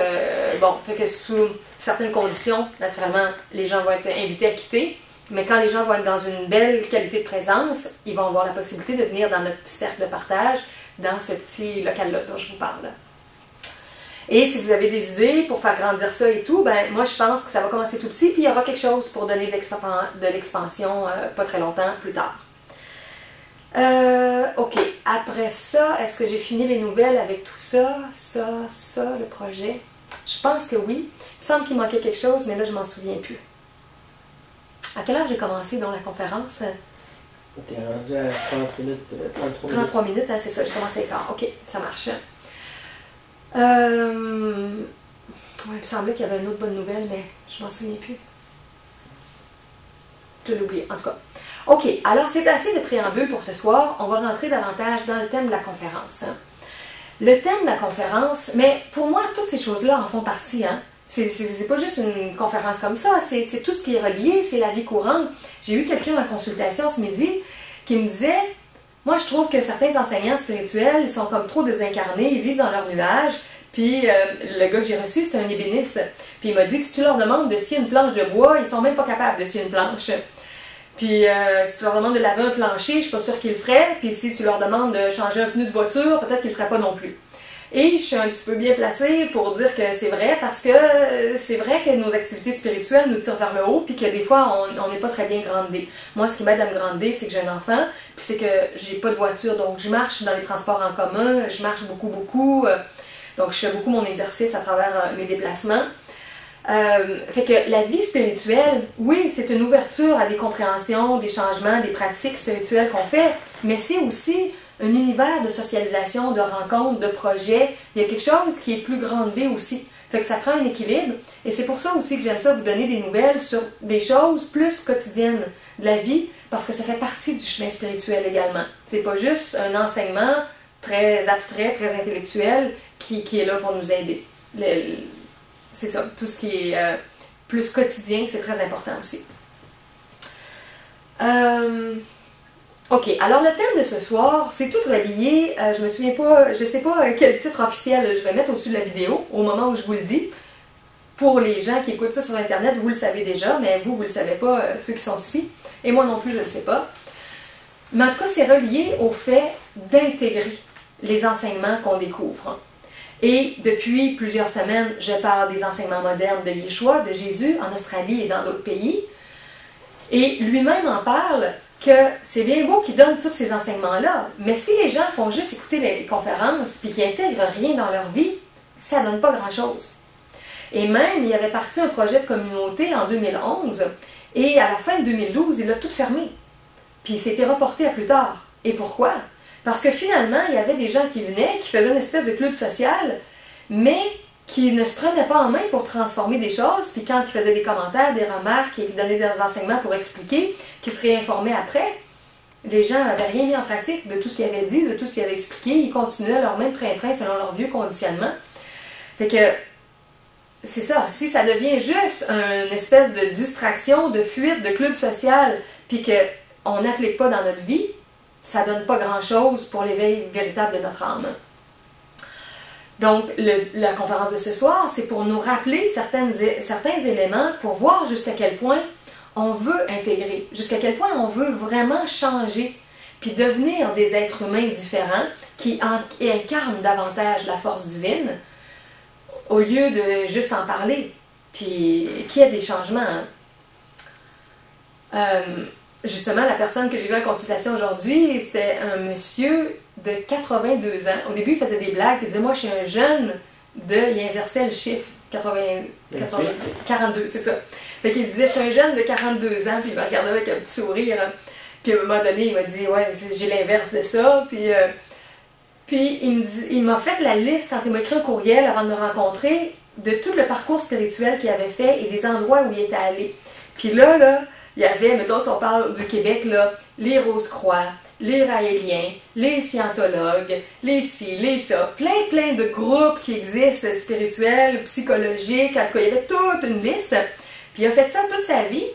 Bon, fait que sous certaines conditions, naturellement, les gens vont être invités à quitter. Mais quand les gens vont être dans une belle qualité de présence, ils vont avoir la possibilité de venir dans notre petit cercle de partage, dans ce petit local-là dont je vous parle. Et si vous avez des idées pour faire grandir ça et tout, ben moi je pense que ça va commencer tout petit, puis il y aura quelque chose pour donner de l'expansion pas très longtemps plus tard. Ok, après ça, est-ce que j'ai fini les nouvelles avec tout ça, le projet? Je pense que oui. Il me semble qu'il manquait quelque chose, mais là je m'en souviens plus. À quelle heure j'ai commencé dans la conférence? T'es rendu à 30 minutes, 33 minutes. 33 minutes, hein, c'est ça, j'ai commencé à quart. Ok, ça marche. Ouais, il me semblait qu'il y avait une autre bonne nouvelle, mais je m'en souviens plus. Je l'ai oublié, en tout cas. Ok, alors c'est assez de préambule pour ce soir. On va rentrer davantage dans le thème de la conférence. Le thème de la conférence, mais pour moi, toutes ces choses-là en font partie, hein. C'est pas juste une conférence comme ça, c'est tout ce qui est relié, c'est la vie courante. J'ai eu quelqu'un en consultation ce midi qui me disait, moi je trouve que certains enseignants spirituels, ils sont comme trop désincarnés, ils vivent dans leur nuage. Puis le gars que j'ai reçu, c'était un ébéniste. Puis il m'a dit, si tu leur demandes de scier une planche de bois, ils sont même pas capables de scier une planche. Puis si tu leur demandes de laver un plancher, je suis pas sûre qu'ils le feraient. Puis si tu leur demandes de changer un pneu de voiture, peut-être qu'ils le feraient pas non plus. Et je suis un petit peu bien placée pour dire que c'est vrai, parce que c'est vrai que nos activités spirituelles nous tirent vers le haut, puis que des fois, on n'est pas très bien groundé. Moi, ce qui m'aide à me grounder, c'est que j'ai un enfant, puis c'est que j'ai pas de voiture, donc je marche dans les transports en commun, je marche beaucoup, donc je fais beaucoup mon exercice à travers mes déplacements. Fait que la vie spirituelle, oui, c'est une ouverture à des compréhensions, des changements, des pratiques spirituelles qu'on fait, mais c'est aussi un univers de socialisation, de rencontres, de projets. Il y a quelque chose qui est plus groundé aussi. Fait que ça prend un équilibre. Et c'est pour ça aussi que j'aime ça, vous donner des nouvelles sur des choses plus quotidiennes de la vie, parce que ça fait partie du chemin spirituel également. C'est pas juste un enseignement très abstrait, très intellectuel qui est là pour nous aider. C'est ça, tout ce qui est plus quotidien, c'est très important aussi. Ok, alors le thème de ce soir, c'est tout relié, je me souviens pas, je sais pas quel titre officiel je vais mettre au-dessus de la vidéo, au moment où je vous le dis. Pour les gens qui écoutent ça sur Internet, vous le savez déjà, mais vous le savez pas, ceux qui sont ici. Et moi non plus, je ne le sais pas. Mais en tout cas, c'est relié au fait d'intégrer les enseignements qu'on découvre. Et depuis plusieurs semaines, je parle des enseignements modernes de Yeshua, de Jésus, en Australie et dans d'autres pays. Et lui-même en parle que c'est bien beau qu'il donne tous ces enseignements-là, mais si les gens font juste écouter les conférences puis qu'ils n'intègrent rien dans leur vie, ça ne donne pas grand-chose. Et même, il avait parti un projet de communauté en 2011, et à la fin de 2012, il a tout fermé. Puis il s'était reporté à plus tard. Et pourquoi? Parce que finalement, il y avait des gens qui venaient, qui faisaient une espèce de club social, mais qui ne se prenaient pas en main pour transformer des choses, puis quand ils faisaient des commentaires, des remarques, et donnaient des enseignements pour expliquer, qui se réinformaient après, les gens n'avaient rien mis en pratique de tout ce qu'ils avaient dit, de tout ce qu'ils avaient expliqué, ils continuaient leur même train-train selon leur vieux conditionnement. Fait que, c'est ça, si ça devient juste une espèce de distraction, de fuite, de club social, puis qu'on n'applique pas dans notre vie, ça donne pas grand-chose pour l'éveil véritable de notre âme. Donc, la conférence de ce soir, c'est pour nous rappeler certains éléments, pour voir jusqu'à quel point on veut intégrer, jusqu'à quel point on veut vraiment changer, puis devenir des êtres humains différents qui incarnent davantage la force divine, au lieu de juste en parler, puis qu'il y ait des changements. Justement, la personne que j'ai vue en consultation aujourd'hui, c'était un monsieur de 82 ans. Au début, il faisait des blagues, il disait « Moi, je suis un jeune de... » Il inversait le chiffre, 42, c'est ça. Fait qu'il disait « Je suis un jeune de 42 ans », puis il me regardait avec un petit sourire. Puis à un moment donné, il m'a dit « Ouais, j'ai l'inverse de ça. » Puis il m'a fait la liste, quand il m'a écrit un courriel avant de me rencontrer, de tout le parcours spirituel qu'il avait fait et des endroits où il était allé. Puis là, il y avait, mettons, si on parle du Québec, là, les Rose-Croix, les Raéliens, les Scientologues, les ci, les ça, plein de groupes qui existent, spirituels, psychologiques, en tout cas, il y avait toute une liste. Puis il a fait ça toute sa vie,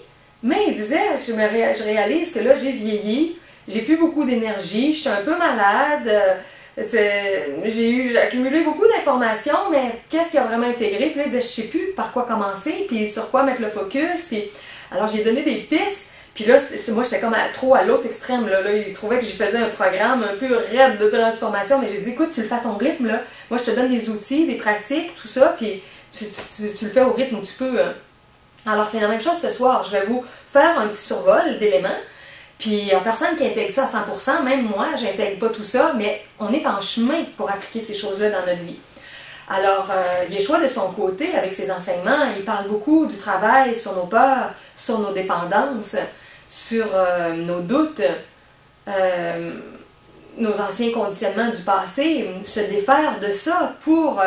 mais il disait, je réalise que là, j'ai vieilli, j'ai plus beaucoup d'énergie, je suis un peu malade, j'ai accumulé beaucoup d'informations, mais qu'est-ce qu'il a vraiment intégré? Puis là, il disait, je sais plus par quoi commencer, puis sur quoi mettre le focus, puis... Alors, j'ai donné des pistes, puis là, moi, j'étais comme trop à l'autre extrême, là. Il trouvait que j'y faisais un programme un peu raide de transformation, mais j'ai dit, écoute, tu le fais à ton rythme, là. Moi, je te donne des outils, des pratiques, tout ça, puis tu le fais au rythme où tu peux. Alors, c'est la même chose ce soir. Je vais vous faire un petit survol d'éléments, puis il n'y a personne qui intègre ça à 100%, même moi, j'intègre pas tout ça, mais on est en chemin pour appliquer ces choses-là dans notre vie. Alors, Yeshua, de son côté, avec ses enseignements, il parle beaucoup du travail sur nos peurs, sur nos dépendances, sur nos doutes, nos anciens conditionnements du passé, se défaire de ça pour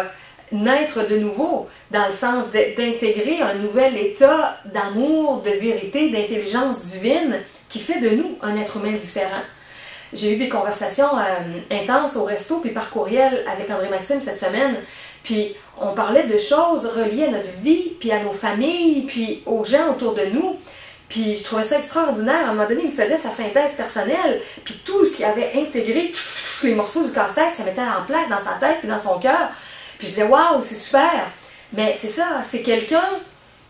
naître de nouveau, dans le sens d'intégrer un nouvel état d'amour, de vérité, d'intelligence divine qui fait de nous un être humain différent. J'ai eu des conversations intenses au resto puis par courriel avec André-Maxime cette semaine. Puis on parlait de choses reliées à notre vie, puis à nos familles, puis aux gens autour de nous. Puis je trouvais ça extraordinaire. À un moment donné, il me faisait sa synthèse personnelle, puis tout ce qu'il avait intégré, les morceaux du casse-tête, ça mettait en place dans sa tête et dans son cœur. Puis je disais, waouh, c'est super! Mais c'est ça, c'est quelqu'un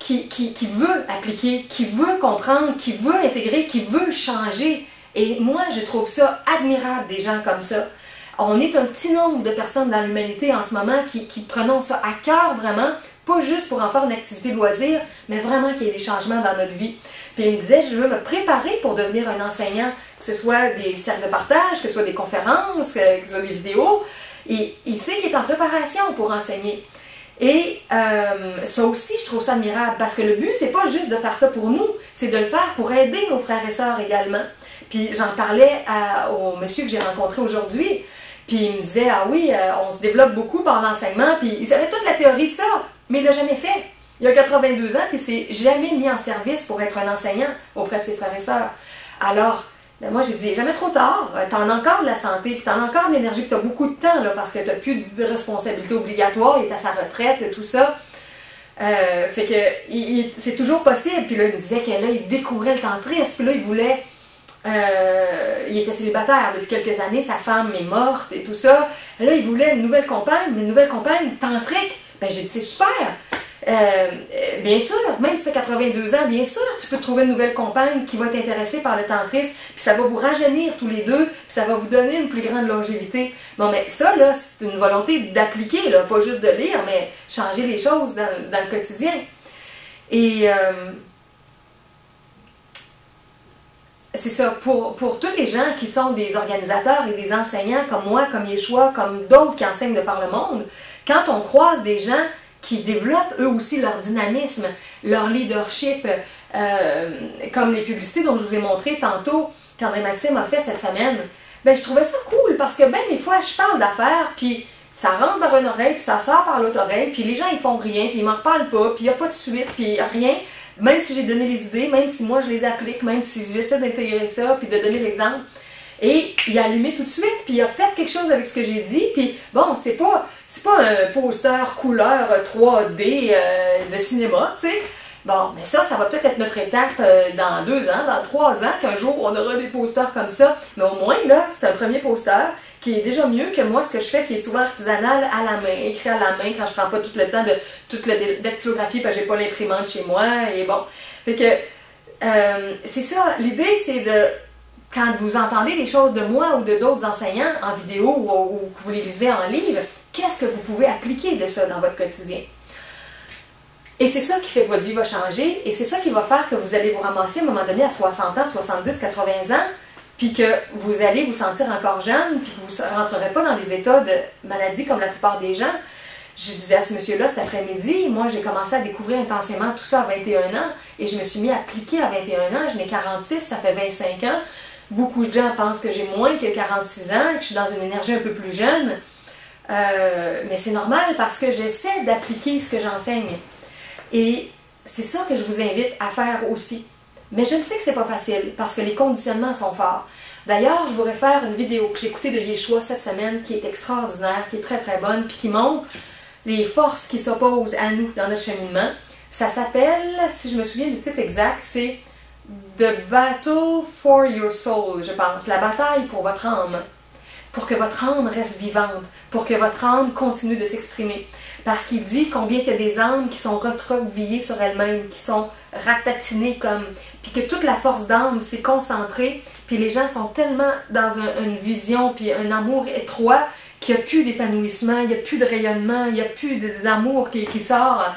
qui veut appliquer, qui veut comprendre, qui veut intégrer, qui veut changer. Et moi, je trouve ça admirable, des gens comme ça. On est un petit nombre de personnes dans l'humanité en ce moment qui prenons ça à cœur vraiment, pas juste pour en faire une activité de loisir, mais vraiment qu'il y ait des changements dans notre vie. Puis il me disait, je veux me préparer pour devenir un enseignant, que ce soit des cercles de partage, que ce soit des conférences, que ce soit des vidéos. Et il sait qu'il est en préparation pour enseigner. Et ça aussi, je trouve ça admirable, parce que le but, c'est pas juste de faire ça pour nous, c'est de le faire pour aider nos frères et sœurs également. Puis j'en parlais au monsieur que j'ai rencontré aujourd'hui, puis il me disait, ah oui, on se développe beaucoup par l'enseignement, puis il savait toute la théorie de ça, mais il l'a jamais fait. Il a 82 ans, puis il s'est jamais mis en service pour être un enseignant auprès de ses frères et sœurs. Alors, ben moi j'ai dit, jamais trop tard, t'en as encore de la santé, puis t'en as encore de l'énergie, puis t'as beaucoup de temps, là, parce que t'as plus de responsabilités obligatoires, il est à sa retraite, tout ça. Fait que c'est toujours possible, puis là il me disait que là il découvrait le tantrisme, puis là il voulait... il était célibataire depuis quelques années, sa femme est morte et tout ça. Là, il voulait une nouvelle compagne, mais une nouvelle compagne tantrique. Ben, j'ai dit, c'est super. Bien sûr, même si tu as 82 ans, bien sûr, tu peux trouver une nouvelle compagne qui va t'intéresser par le tantrisme, puis ça va vous rajeunir tous les deux, puis ça va vous donner une plus grande longévité. Bon, mais ça, là, c'est une volonté d'appliquer, là, pas juste de lire, mais changer les choses dans le quotidien. Et... c'est ça, pour tous les gens qui sont des organisateurs et des enseignants comme moi, comme Yeshua, comme d'autres qui enseignent de par le monde, quand on croise des gens qui développent eux aussi leur dynamisme, leur leadership, comme les publicités dont je vous ai montré tantôt, qu'André Maxime a fait cette semaine, ben je trouvais ça cool parce que ben des fois je parle d'affaires, puis ça rentre par une oreille, puis ça sort par l'autre oreille, puis les gens ils font rien, puis ils m'en reparlent pas, puis il n'y a pas de suite, puis rien. Même si j'ai donné les idées, même si moi je les applique, même si j'essaie d'intégrer ça, puis de donner l'exemple. Et il a allumé tout de suite, puis il a fait quelque chose avec ce que j'ai dit, puis bon, c'est pas un poster couleur 3D de cinéma, tu sais. Bon, mais ça va peut-être être notre étape dans 2 ans, dans 3 ans, qu'un jour on aura des posters comme ça. Mais au moins, là, c'est un premier poster qui est déjà mieux que moi, ce que je fais, qui est souvent artisanal à la main, écrit à la main, quand je prends pas tout le temps de toute la dactylographie, parce que j'ai pas l'imprimante chez moi, et bon. Fait que, c'est ça, l'idée c'est de, quand vous entendez des choses de moi ou de d'autres enseignants en vidéo ou que vous les lisez en livre, qu'est-ce que vous pouvez appliquer de ça dans votre quotidien? Et c'est ça qui fait que votre vie va changer, et c'est ça qui va faire que vous allez vous ramasser à un moment donné à 60 ans, 70, 80 ans, puis que vous allez vous sentir encore jeune, puis que vous ne rentrerez pas dans des états de maladie comme la plupart des gens. Je disais à ce monsieur-là cet après-midi, moi j'ai commencé à découvrir intensément tout ça à 21 ans, et je me suis mis à appliquer à 21 ans, je n'ai 46, ça fait 25 ans. Beaucoup de gens pensent que j'ai moins que 46 ans, que je suis dans une énergie un peu plus jeune, mais c'est normal parce que j'essaie d'appliquer ce que j'enseigne. Et c'est ça que je vous invite à faire aussi. Mais je le sais que c'est pas facile, parce que les conditionnements sont forts. D'ailleurs, je vous réfère une vidéo que j'ai écoutée de Yeshua cette semaine, qui est extraordinaire, qui est très très bonne, puis qui montre les forces qui s'opposent à nous dans notre cheminement. Ça s'appelle, si je me souviens du titre exact, c'est The Battle for Your Soul, je pense. La bataille pour votre âme. Pour que votre âme reste vivante, pour que votre âme continue de s'exprimer. Parce qu'il dit combien il y a des âmes qui sont recroquevillées sur elles-mêmes, qui sont ratatinées comme... Puis que toute la force d'âme s'est concentrée, puis les gens sont tellement dans une vision, puis un amour étroit, qu'il n'y a plus d'épanouissement, il n'y a plus de rayonnement, il n'y a plus d'amour qui sort.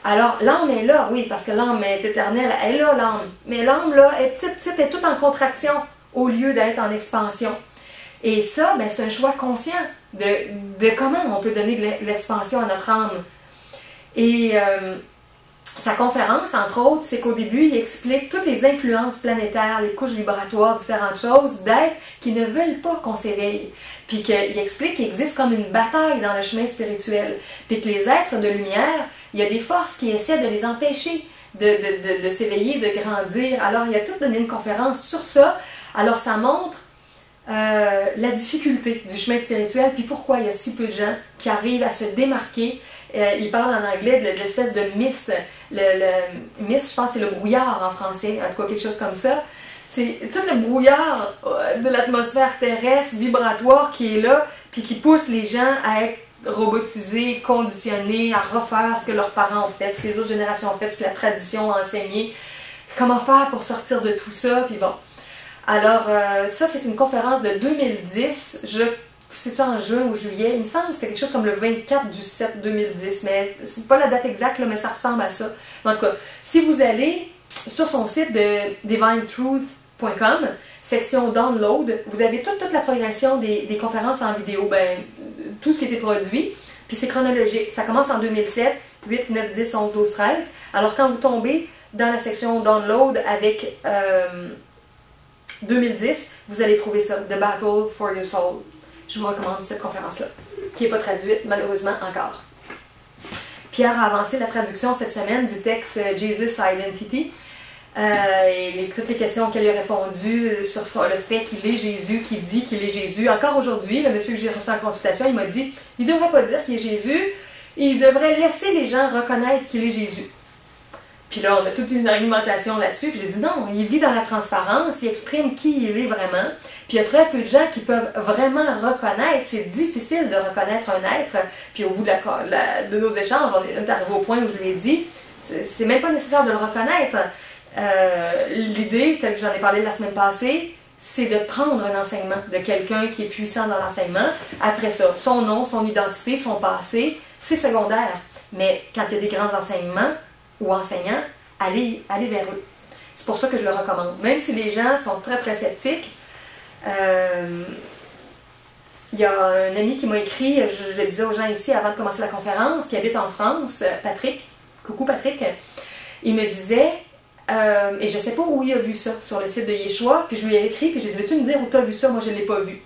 Alors, l'âme est là, oui, parce que l'âme est éternelle, elle est là, l'âme. Mais l'âme, là, est petite, elle est toute en contraction, au lieu d'être en expansion. Et ça, ben, c'est un choix conscient de comment on peut donner de l'expansion à notre âme. Et sa conférence, entre autres, c'est qu'au début, il explique toutes les influences planétaires, les couches vibratoires, différentes choses d'êtres qui ne veulent pas qu'on s'éveille. Puis qu'il explique qu'il existe comme une bataille dans le chemin spirituel. Puis que les êtres de lumière, il y a des forces qui essaient de les empêcher de s'éveiller, de grandir. Alors, il a tout donné une conférence sur ça. Alors, ça montre la difficulté du chemin spirituel, puis pourquoi il y a si peu de gens qui arrivent à se démarquer. Il parle en anglais de l'espèce de mist. Le mist, je pense, c'est le brouillard en français, en tout cas quelque chose comme ça. C'est tout le brouillard de l'atmosphère terrestre, vibratoire qui est là, puis qui pousse les gens à être robotisés, conditionnés à refaire ce que leurs parents ont fait, ce que les autres générations ont fait, ce que la tradition a enseigné. Comment faire pour sortir de tout ça, puis bon. Alors, ça, c'est une conférence de 2010. C'est-tu en juin ou juillet? Il me semble que c'était quelque chose comme le 24/7 2010, mais c'est pas la date exacte, là, mais ça ressemble à ça. En tout cas, si vous allez sur son site de divinetruth.com, section download, vous avez toute la progression des conférences en vidéo, ben, tout ce qui a été produit, puis c'est chronologique. Ça commence en 2007, 8, 9, 10, 11, 12, 13. Alors quand vous tombez dans la section download avec 2010, vous allez trouver ça, The Battle for Your Soul. Je vous recommande cette conférence-là, qui n'est pas traduite malheureusement encore. Pierre a avancé la traduction cette semaine du texte Jesus Identity. Et toutes les questions auxquelles il a répondu sur le fait qu'il est Jésus, qu'il dit qu'il est Jésus. Encore aujourd'hui, le monsieur que j'ai reçu en consultation, il m'a dit, il ne devrait pas dire qu'il est Jésus, il devrait laisser les gens reconnaître qu'il est Jésus. Puis là, on a toute une argumentation là-dessus, puis j'ai dit non, il vit dans la transparence, il exprime qui il est vraiment, puis il y a très peu de gens qui peuvent vraiment reconnaître, c'est difficile de reconnaître un être, puis au bout de nos échanges, on est arrivé au point où je lui ai dit, c'est même pas nécessaire de le reconnaître. L'idée, telle que j'en ai parlé la semaine passée, c'est de prendre un enseignement de quelqu'un qui est puissant dans l'enseignement. Après ça, son nom, son identité, son passé, c'est secondaire. Mais quand il y a des grands enseignements ou enseignants, allez vers eux. C'est pour ça que je le recommande. Même si les gens sont très très sceptiques, il y a un ami qui m'a écrit, je le disais aux gens ici avant de commencer la conférence, qui habite en France, Patrick. Coucou Patrick. Il me disait... et je ne sais pas où il a vu ça, sur le site de Yeshua, puis je lui ai écrit, puis j'ai dit, veux-tu me dire où tu as vu ça? Moi, je ne l'ai pas vu.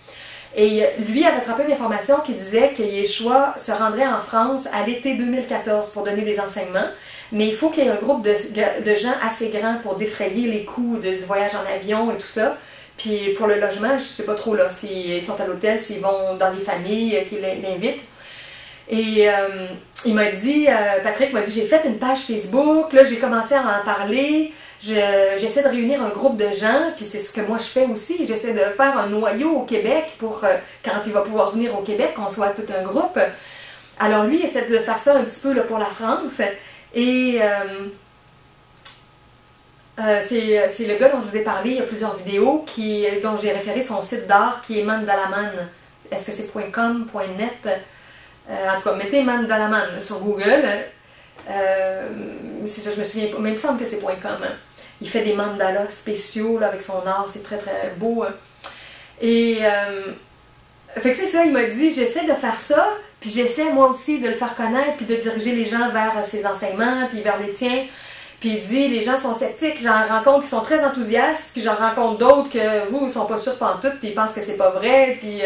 Et lui avait attrapé une information qui disait que Yeshua se rendrait en France à l'été 2014 pour donner des enseignements, mais il faut qu'il y ait un groupe de gens assez grand pour défrayer les coûts du voyage en avion et tout ça. Puis pour le logement, je ne sais pas trop là, s'ils sont à l'hôtel, s'ils vont dans les familles qui l'invitent. Et il m'a dit, Patrick m'a dit, j'ai fait une page Facebook, là j'ai commencé à en parler, j'essaie de réunir un groupe de gens, puis c'est ce que moi je fais aussi, j'essaie de faire un noyau au Québec pour quand il va pouvoir venir au Québec, qu'on soit tout un groupe. Alors lui, il essaie de faire ça un petit peu là, pour la France, et c'est le gars dont je vous ai parlé, il y a plusieurs vidéos, dont j'ai référé son site d'art qui est Mandalaman. Est-ce que c'est .com, .net? En tout cas, mettez Mandalaman sur Google. C'est ça, je me souviens pas, mais il me semble que c'est .com. Il fait des mandalas spéciaux là, avec son art, c'est très très beau. Et fait que c'est ça, il m'a dit, j'essaie de faire ça, puis j'essaie moi aussi de le faire connaître, puis de diriger les gens vers ses enseignements, puis vers les tiens. Puis il dit, les gens sont sceptiques, j'en rencontre qui sont très enthousiastes, puis j'en rencontre d'autres que, ils sont pas sûrs pantoute, puis ils pensent que c'est pas vrai, puis...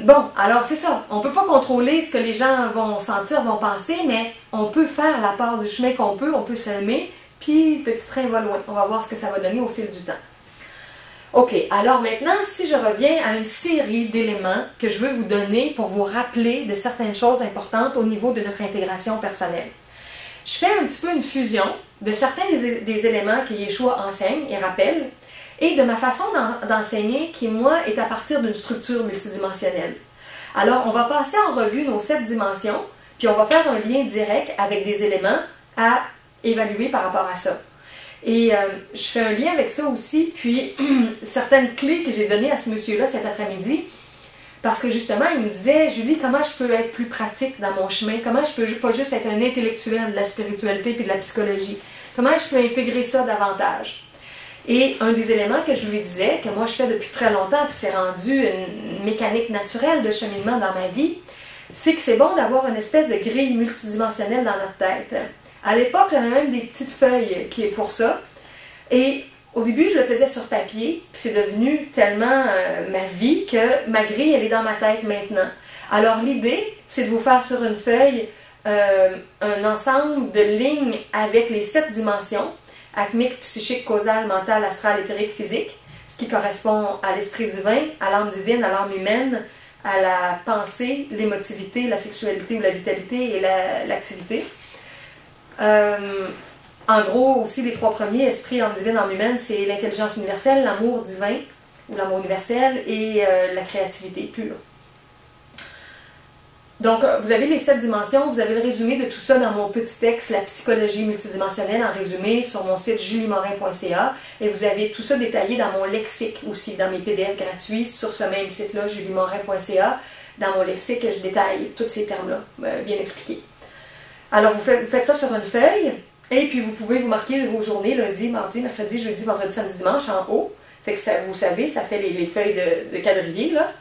bon, alors c'est ça. On peut pas contrôler ce que les gens vont sentir, vont penser, mais on peut faire la part du chemin qu'on peut, on peut semer, puis petit train va loin. On va voir ce que ça va donner au fil du temps. Ok, alors maintenant, si je reviens à une série d'éléments que je veux vous donner pour vous rappeler de certaines choses importantes au niveau de notre intégration personnelle. Je fais un petit peu une fusion de certains des éléments que Yeshua enseigne et rappelle, et de ma façon d'enseigner qui, moi, est à partir d'une structure multidimensionnelle. Alors, on va passer en revue nos 7 dimensions, puis on va faire un lien direct avec des éléments à évaluer par rapport à ça. Et je fais un lien avec ça aussi, puis certaines clés que j'ai données à ce monsieur-là cet après-midi, parce que justement, il me disait, Julie, comment je peux être plus pratique dans mon chemin? Comment je peux pas juste être un intellectuel de la spiritualité puis de la psychologie? Comment je peux intégrer ça davantage? Et un des éléments que je lui disais, que moi je fais depuis très longtemps, puis c'est rendu une mécanique naturelle de cheminement dans ma vie, c'est que c'est bon d'avoir une espèce de grille multidimensionnelle dans notre tête. À l'époque, j'avais même des petites feuilles qui est pour ça. Et au début, je le faisais sur papier, puis c'est devenu tellement ma vie que ma grille, elle est dans ma tête maintenant. Alors l'idée, c'est de vous faire sur une feuille un ensemble de lignes avec les 7 dimensions, atmique, psychique, causale, mentale, astrale, éthérique, physique, ce qui correspond à l'esprit divin, à l'âme divine, à l'âme humaine, à la pensée, l'émotivité, la sexualité ou la vitalité et l'activité. En gros, aussi, les 3 premiers, esprit, âme divine, âme humaine, c'est l'intelligence universelle, l'amour divin, ou l'amour universel, et la créativité pure. Donc, vous avez les 7 dimensions, vous avez le résumé de tout ça dans mon petit texte, La psychologie multidimensionnelle en résumé, sur mon site juliemorin.ca. Et vous avez tout ça détaillé dans mon lexique aussi, dans mes PDF gratuits, sur ce même site-là, juliemorin.ca. Dans mon lexique, je détaille tous ces termes-là, bien expliqués. Alors, vous faites ça sur une feuille, et puis vous pouvez vous marquer vos journées, lundi, mardi, mercredi, jeudi, vendredi, samedi, dimanche, en haut. Fait que ça, vous savez, ça fait les feuilles de quadrillé, là.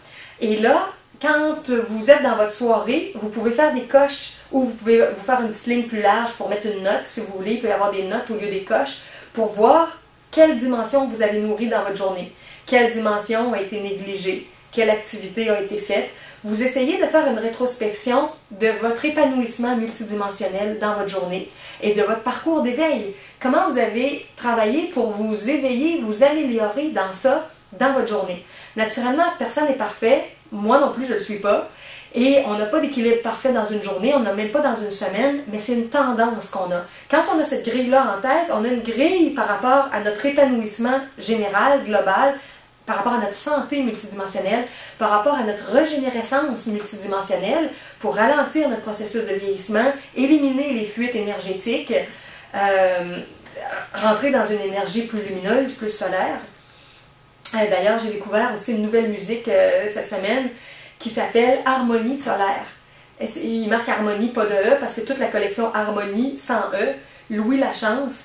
Et là, quand vous êtes dans votre soirée, vous pouvez faire des coches ou vous pouvez vous faire une petite ligne plus large pour mettre une note, si vous voulez. Il peut y avoir des notes au lieu des coches pour voir quelle dimension vous avez nourrie dans votre journée, quelle dimension a été négligée, quelle activité a été faite. Vous essayez de faire une rétrospection de votre épanouissement multidimensionnel dans votre journée et de votre parcours d'éveil. Comment vous avez travaillé pour vous éveiller, vous améliorer dans ça, dans votre journée. Naturellement, personne n'est parfait. Moi non plus, je ne le suis pas. Et on n'a pas d'équilibre parfait dans une journée, on n'a même pas dans une semaine, mais c'est une tendance qu'on a. Quand on a cette grille-là en tête, on a une grille par rapport à notre épanouissement général, global, par rapport à notre santé multidimensionnelle, par rapport à notre régénérescence multidimensionnelle, pour ralentir notre processus de vieillissement, éliminer les fuites énergétiques, rentrer dans une énergie plus lumineuse, plus solaire. D'ailleurs, j'ai découvert aussi une nouvelle musique cette semaine qui s'appelle Harmonie solaire. Il marque Harmonie, pas de E, parce que c'est toute la collection Harmonie, sans E, Louis Lachance.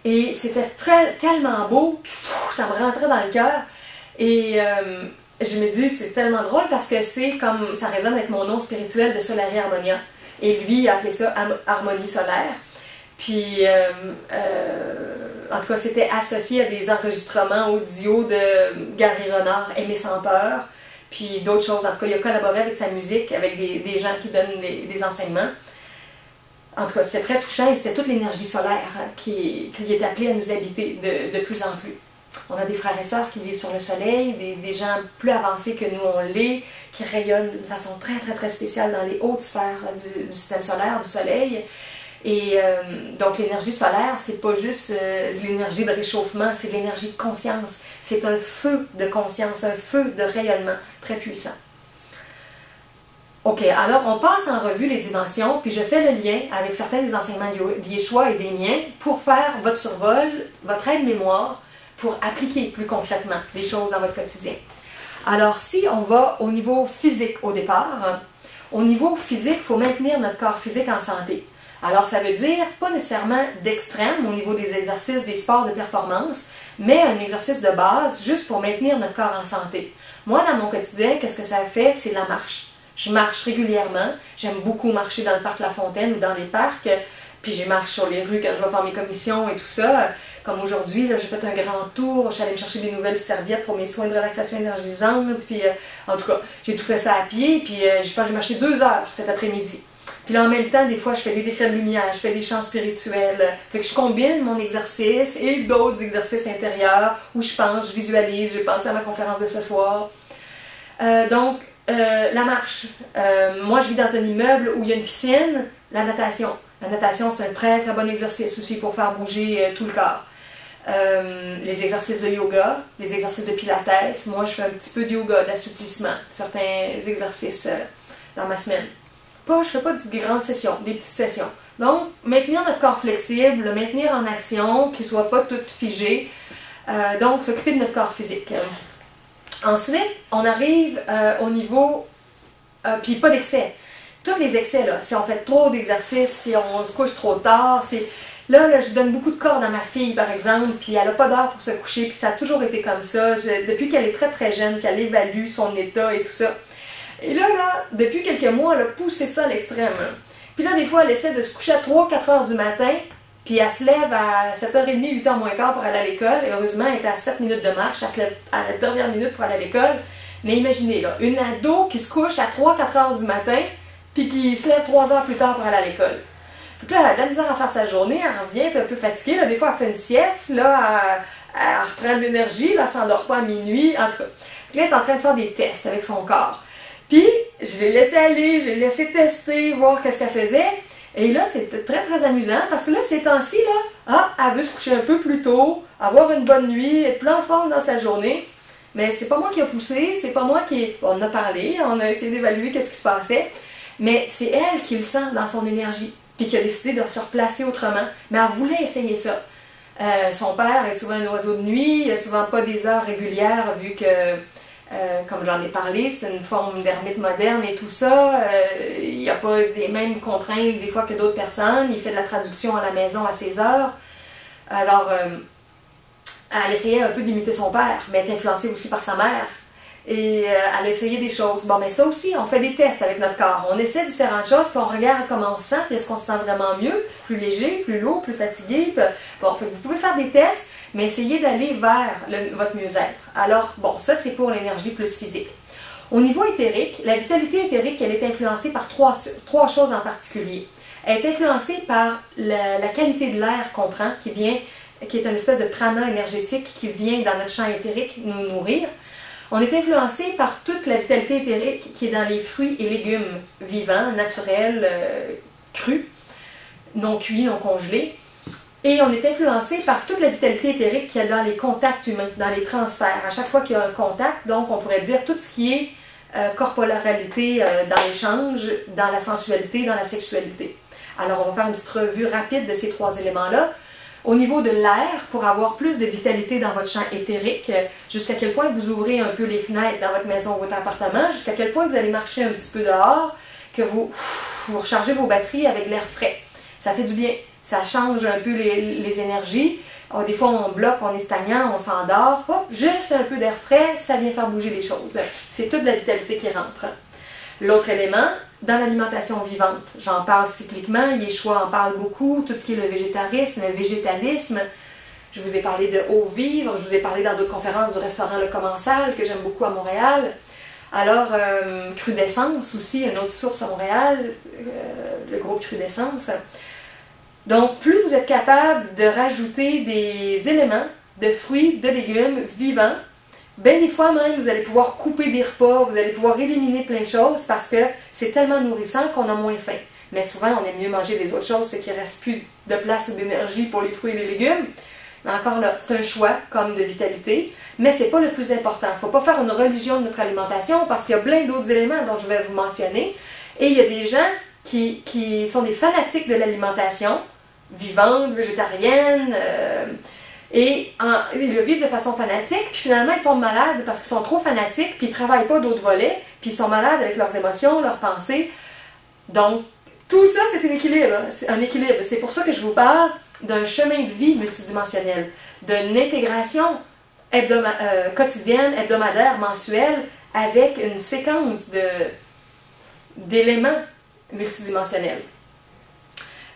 Et c'était tellement beau, puis ça me rentrait dans le cœur. Et je me dis, c'est tellement drôle parce que c'est comme, ça résonne avec mon nom spirituel de Solari Harmonia. Et lui, il a appelé ça Harmonie solaire. Puis, en tout cas, c'était associé à des enregistrements audio de Gary Renard, Aimer sans peur, puis d'autres choses. En tout cas, il a collaboré avec sa musique, avec des gens qui donnent des enseignements. En tout cas, c'était très touchant et c'était toute l'énergie solaire qui est appelée à nous habiter de plus en plus. On a des frères et sœurs qui vivent sur le soleil, des gens plus avancés que nous on l'est, qui rayonnent d'une façon très, très, très spéciale dans les hautes sphères du système solaire, du soleil. Et donc l'énergie solaire, c'est pas juste de l'énergie de réchauffement, c'est de l'énergie de conscience. C'est un feu de conscience, un feu de rayonnement très puissant. Ok, alors on passe en revue les dimensions, puis je fais le lien avec certains des enseignements d'Yeshua et des miens pour faire votre survol, votre aide-mémoire, pour appliquer plus concrètement des choses dans votre quotidien. Alors si on va au niveau physique au départ, au niveau physique, il faut maintenir notre corps physique en santé. Alors, ça veut dire pas nécessairement d'extrême au niveau des exercices, des sports de performance, mais un exercice de base juste pour maintenir notre corps en santé. Moi, dans mon quotidien, qu'est-ce que ça fait? C'est la marche. Je marche régulièrement. J'aime beaucoup marcher dans le parc La Fontaine ou dans les parcs. Puis je marche sur les rues quand je vais faire mes commissions et tout ça. Comme aujourd'hui, j'ai fait un grand tour. Je suis allée me chercher des nouvelles serviettes pour mes soins de relaxation énergisante. Puis, en tout cas, j'ai tout fait ça à pied. Puis, j'ai marché 2 heures cet après-midi. Puis là, en même temps, des fois, je fais des décrets de lumière, je fais des chants spirituels. Fait que je combine mon exercice et d'autres exercices intérieurs où je pense, je visualise, j'ai pensé à ma conférence de ce soir. Donc, la marche. Moi, je vis dans un immeuble où il y a une piscine. La natation. La natation, c'est un très, très bon exercice aussi pour faire bouger tout le corps. Les exercices de yoga, les exercices de pilates. Moi, je fais un petit peu de yoga, d'assouplissement, certains exercices dans ma semaine. Je ne fais pas de grandes sessions, des petites sessions. Donc, maintenir notre corps flexible, le maintenir en action, qu'il ne soit pas tout figé. Donc, s'occuper de notre corps physique. Ensuite, on arrive au niveau... puis pas d'excès. Tous les excès, là, si on fait trop d'exercices, si on se couche trop tard, c'est... Là, je donne beaucoup de cordes à ma fille, par exemple, puis elle n'a pas d'heure pour se coucher, puis ça a toujours été comme ça. Depuis qu'elle est très, très jeune, qu'elle évalue son état et tout ça. Et là, depuis quelques mois, elle a poussé ça à l'extrême. Puis là, des fois, elle essaie de se coucher à 3-4 heures du matin, puis elle se lève à 7h30, 8h moins quart pour aller à l'école. Et heureusement, elle est à 7 minutes de marche, elle se lève à la dernière minute pour aller à l'école. Mais imaginez, là, une ado qui se couche à 3-4 heures du matin, puis qui se lève 3 heures plus tard pour aller à l'école. Puis là, elle a de la misère à faire sa journée, elle revient, elle est un peu fatiguée. Là, des fois, elle fait une sieste, là, elle reprend de l'énergie, là, elle s'endort pas à minuit, en tout cas. Puis là, elle est en train de faire des tests avec son corps. Puis, je l'ai laissé aller, je l'ai laissé tester, voir qu'est-ce qu'elle faisait. Et là, c'était très, très amusant parce que là, ces temps-ci, là, elle veut se coucher un peu plus tôt, avoir une bonne nuit, être plus en forme dans sa journée. Mais c'est pas moi qui a poussé, c'est pas moi qui... On en a parlé, on a essayé d'évaluer qu'est-ce qui se passait. Mais c'est elle qui le sent dans son énergie, puis qui a décidé de se replacer autrement. Mais elle voulait essayer ça. Son père est souvent un oiseau de nuit, il n'a souvent pas des heures régulières, vu que, comme j'en ai parlé, c'est une forme d'ermite moderne et tout ça. Il n'y a pas les mêmes contraintes des fois que d'autres personnes. Il fait de la traduction à la maison à ses heures. Alors, elle essayait un peu d'imiter son père, mais elle est influencée aussi par sa mère. Et elle a essayé des choses. Bon, mais ça aussi, on fait des tests avec notre corps. On essaie différentes choses, puis on regarde comment on se sent, puis est-ce qu'on se sent vraiment mieux, plus léger, plus lourd, plus fatigué. Puis, bon, fait que vous pouvez faire des tests, mais essayez d'aller vers votre mieux-être. Alors, bon, ça c'est pour l'énergie plus physique. Au niveau éthérique, la vitalité éthérique, elle est influencée par trois choses en particulier. Elle est influencée par la qualité de l'air qu'on prend, qui est une espèce de prana énergétique qui vient dans notre champ éthérique nous nourrir. On est influencé par toute la vitalité éthérique qui est dans les fruits et légumes vivants, naturels, crus, non cuits, non congelés. Et on est influencé par toute la vitalité éthérique qu'il y a dans les contacts humains, dans les transferts. À chaque fois qu'il y a un contact, donc on pourrait dire tout ce qui est corporalité dans l'échange, dans la sensualité, dans la sexualité. Alors on va faire une petite revue rapide de ces trois éléments-là. Au niveau de l'air, pour avoir plus de vitalité dans votre champ éthérique, jusqu'à quel point vous ouvrez un peu les fenêtres dans votre maison ou votre appartement, jusqu'à quel point vous allez marcher un petit peu dehors, que vous rechargez vos batteries avec l'air frais. Ça fait du bien. Ça change un peu les énergies. Des fois, on bloque, on est stagnant, on s'endort. Hop, juste un peu d'air frais, ça vient faire bouger les choses. C'est toute la vitalité qui rentre. L'autre élément, dans l'alimentation vivante, j'en parle cycliquement, Yeshua en parle beaucoup, tout ce qui est le végétarisme, le végétalisme. Je vous ai parlé de Eau Vivre, je vous ai parlé dans d'autres conférences du restaurant Le Commensal, que j'aime beaucoup à Montréal. Alors, Crudescence aussi, une autre source à Montréal, le groupe Crudescence. Donc, plus vous êtes capable de rajouter des éléments de fruits, de légumes vivants, bien des fois même, vous allez pouvoir couper des repas, vous allez pouvoir éliminer plein de choses parce que c'est tellement nourrissant qu'on a moins faim. Mais souvent, on aime mieux manger des autres choses, fait qu'il ne reste plus de place ou d'énergie pour les fruits et les légumes. Mais encore là, c'est un choix comme de vitalité, mais ce n'est pas le plus important. Il ne faut pas faire une religion de notre alimentation parce qu'il y a plein d'autres éléments dont je vais vous mentionner. Et il y a des gens qui sont des fanatiques de l'alimentation, vivante, végétarienne, et ils le vivent de façon fanatique, puis finalement ils tombent malades parce qu'ils sont trop fanatiques, puis ils ne travaillent pas d'autres volets, puis ils sont malades avec leurs émotions, leurs pensées. Donc, tout ça, c'est un équilibre. C'est pour ça que je vous parle d'un chemin de vie multidimensionnel, d'une intégration quotidienne, hebdomadaire, mensuelle, avec une séquence d'éléments multidimensionnels.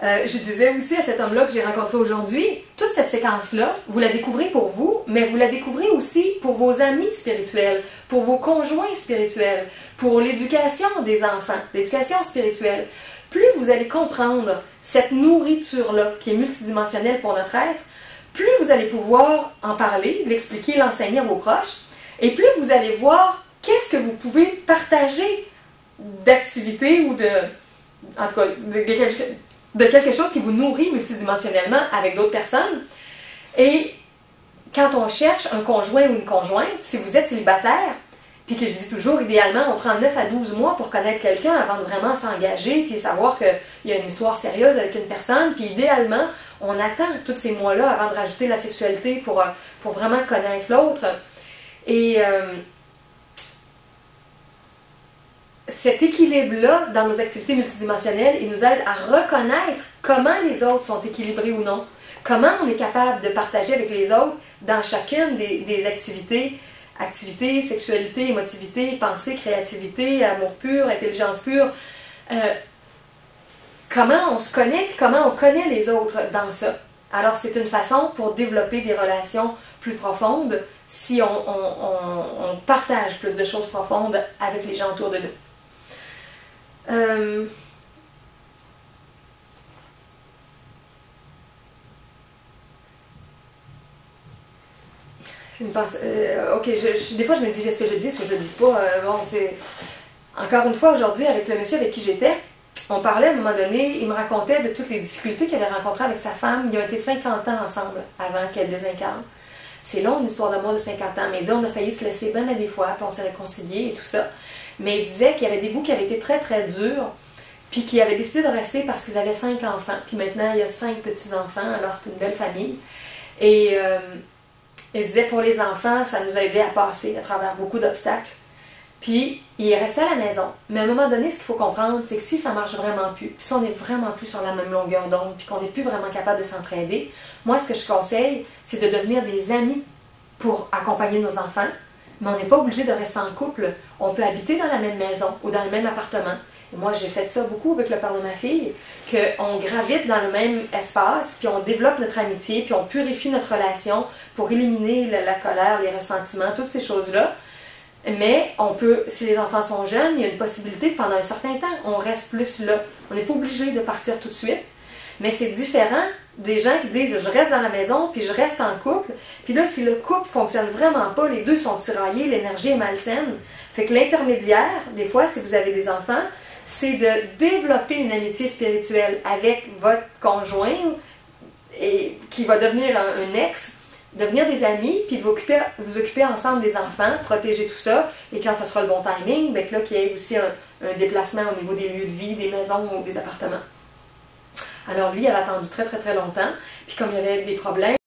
Je disais aussi à cet homme-là que j'ai rencontré aujourd'hui, toute cette séquence-là, vous la découvrez pour vous, mais vous la découvrez aussi pour vos amis spirituels, pour vos conjoints spirituels, pour l'éducation des enfants, l'éducation spirituelle. Plus vous allez comprendre cette nourriture-là, qui est multidimensionnelle pour notre être, plus vous allez pouvoir en parler, l'expliquer, l'enseigner à vos proches, et plus vous allez voir qu'est-ce que vous pouvez partager d'activités ou en tout cas, de quelque chose qui vous nourrit multidimensionnellement avec d'autres personnes. Et quand on cherche un conjoint ou une conjointe, si vous êtes célibataire, puis que je dis toujours, idéalement, on prend 9 à 12 mois pour connaître quelqu'un avant de vraiment s'engager, puis savoir qu'il y a une histoire sérieuse avec une personne, puis idéalement, on attend tous ces mois-là avant de rajouter la sexualité pour vraiment connaître l'autre. Et cet équilibre-là, dans nos activités multidimensionnelles, il nous aide à reconnaître comment les autres sont équilibrés ou non. Comment on est capable de partager avec les autres dans chacune des activités, sexualité, émotivité, pensée, créativité, amour pur, intelligence pure. Comment on se connaît et comment on connaît les autres dans ça. Alors, c'est une façon pour développer des relations plus profondes si on partage plus de choses profondes avec les gens autour de nous. Des fois je me dis, est-ce que je dis, ce que je dis pas. Encore une fois, aujourd'hui, avec le monsieur avec qui j'étais, on parlait à un moment donné, il me racontait de toutes les difficultés qu'il avait rencontrées avec sa femme. Ils ont été 50 ans ensemble avant qu'elle désincarne. C'est long, une histoire d'amour de 50 ans, mais il dit, on a failli se laisser bien à des fois, puis on s'est réconciliés et tout ça. Mais il disait qu'il y avait des bouts qui avaient été très très durs, puis qui avaient décidé de rester parce qu'ils avaient 5 enfants. Puis maintenant, il y a 5 petits-enfants, alors c'est une belle famille. Et il disait, pour les enfants, ça nous a aidé à passer à travers beaucoup d'obstacles. Puis, il est resté à la maison. Mais à un moment donné, ce qu'il faut comprendre, c'est que si ça marche vraiment plus, si on n'est vraiment plus sur la même longueur d'onde, puis qu'on n'est plus vraiment capable de s'entraider, moi, ce que je conseille, c'est de devenir des amis pour accompagner nos enfants. Mais on n'est pas obligé de rester en couple. On peut habiter dans la même maison ou dans le même appartement. Et moi, j'ai fait ça beaucoup avec le père de ma fille, qu'on gravite dans le même espace, puis on développe notre amitié, puis on purifie notre relation pour éliminer la colère, les ressentiments, toutes ces choses-là. Mais on peut, si les enfants sont jeunes, il y a une possibilité que pendant un certain temps, on reste plus là. On n'est pas obligé de partir tout de suite. Mais c'est différent des gens qui disent « je reste dans la maison, puis je reste en couple ». Puis là, si le couple ne fonctionne vraiment pas, les deux sont tiraillés, l'énergie est malsaine. Fait que l'intermédiaire, des fois, si vous avez des enfants, c'est de développer une amitié spirituelle avec votre conjoint et qui va devenir un ex, devenir des amis, puis de vous occuper ensemble des enfants, protéger tout ça, et quand ça sera le bon timing, bien que là, qu'il y ait aussi un déplacement au niveau des lieux de vie, des maisons ou des appartements. Alors lui, il avait attendu très très très longtemps, puis comme il y avait des problèmes,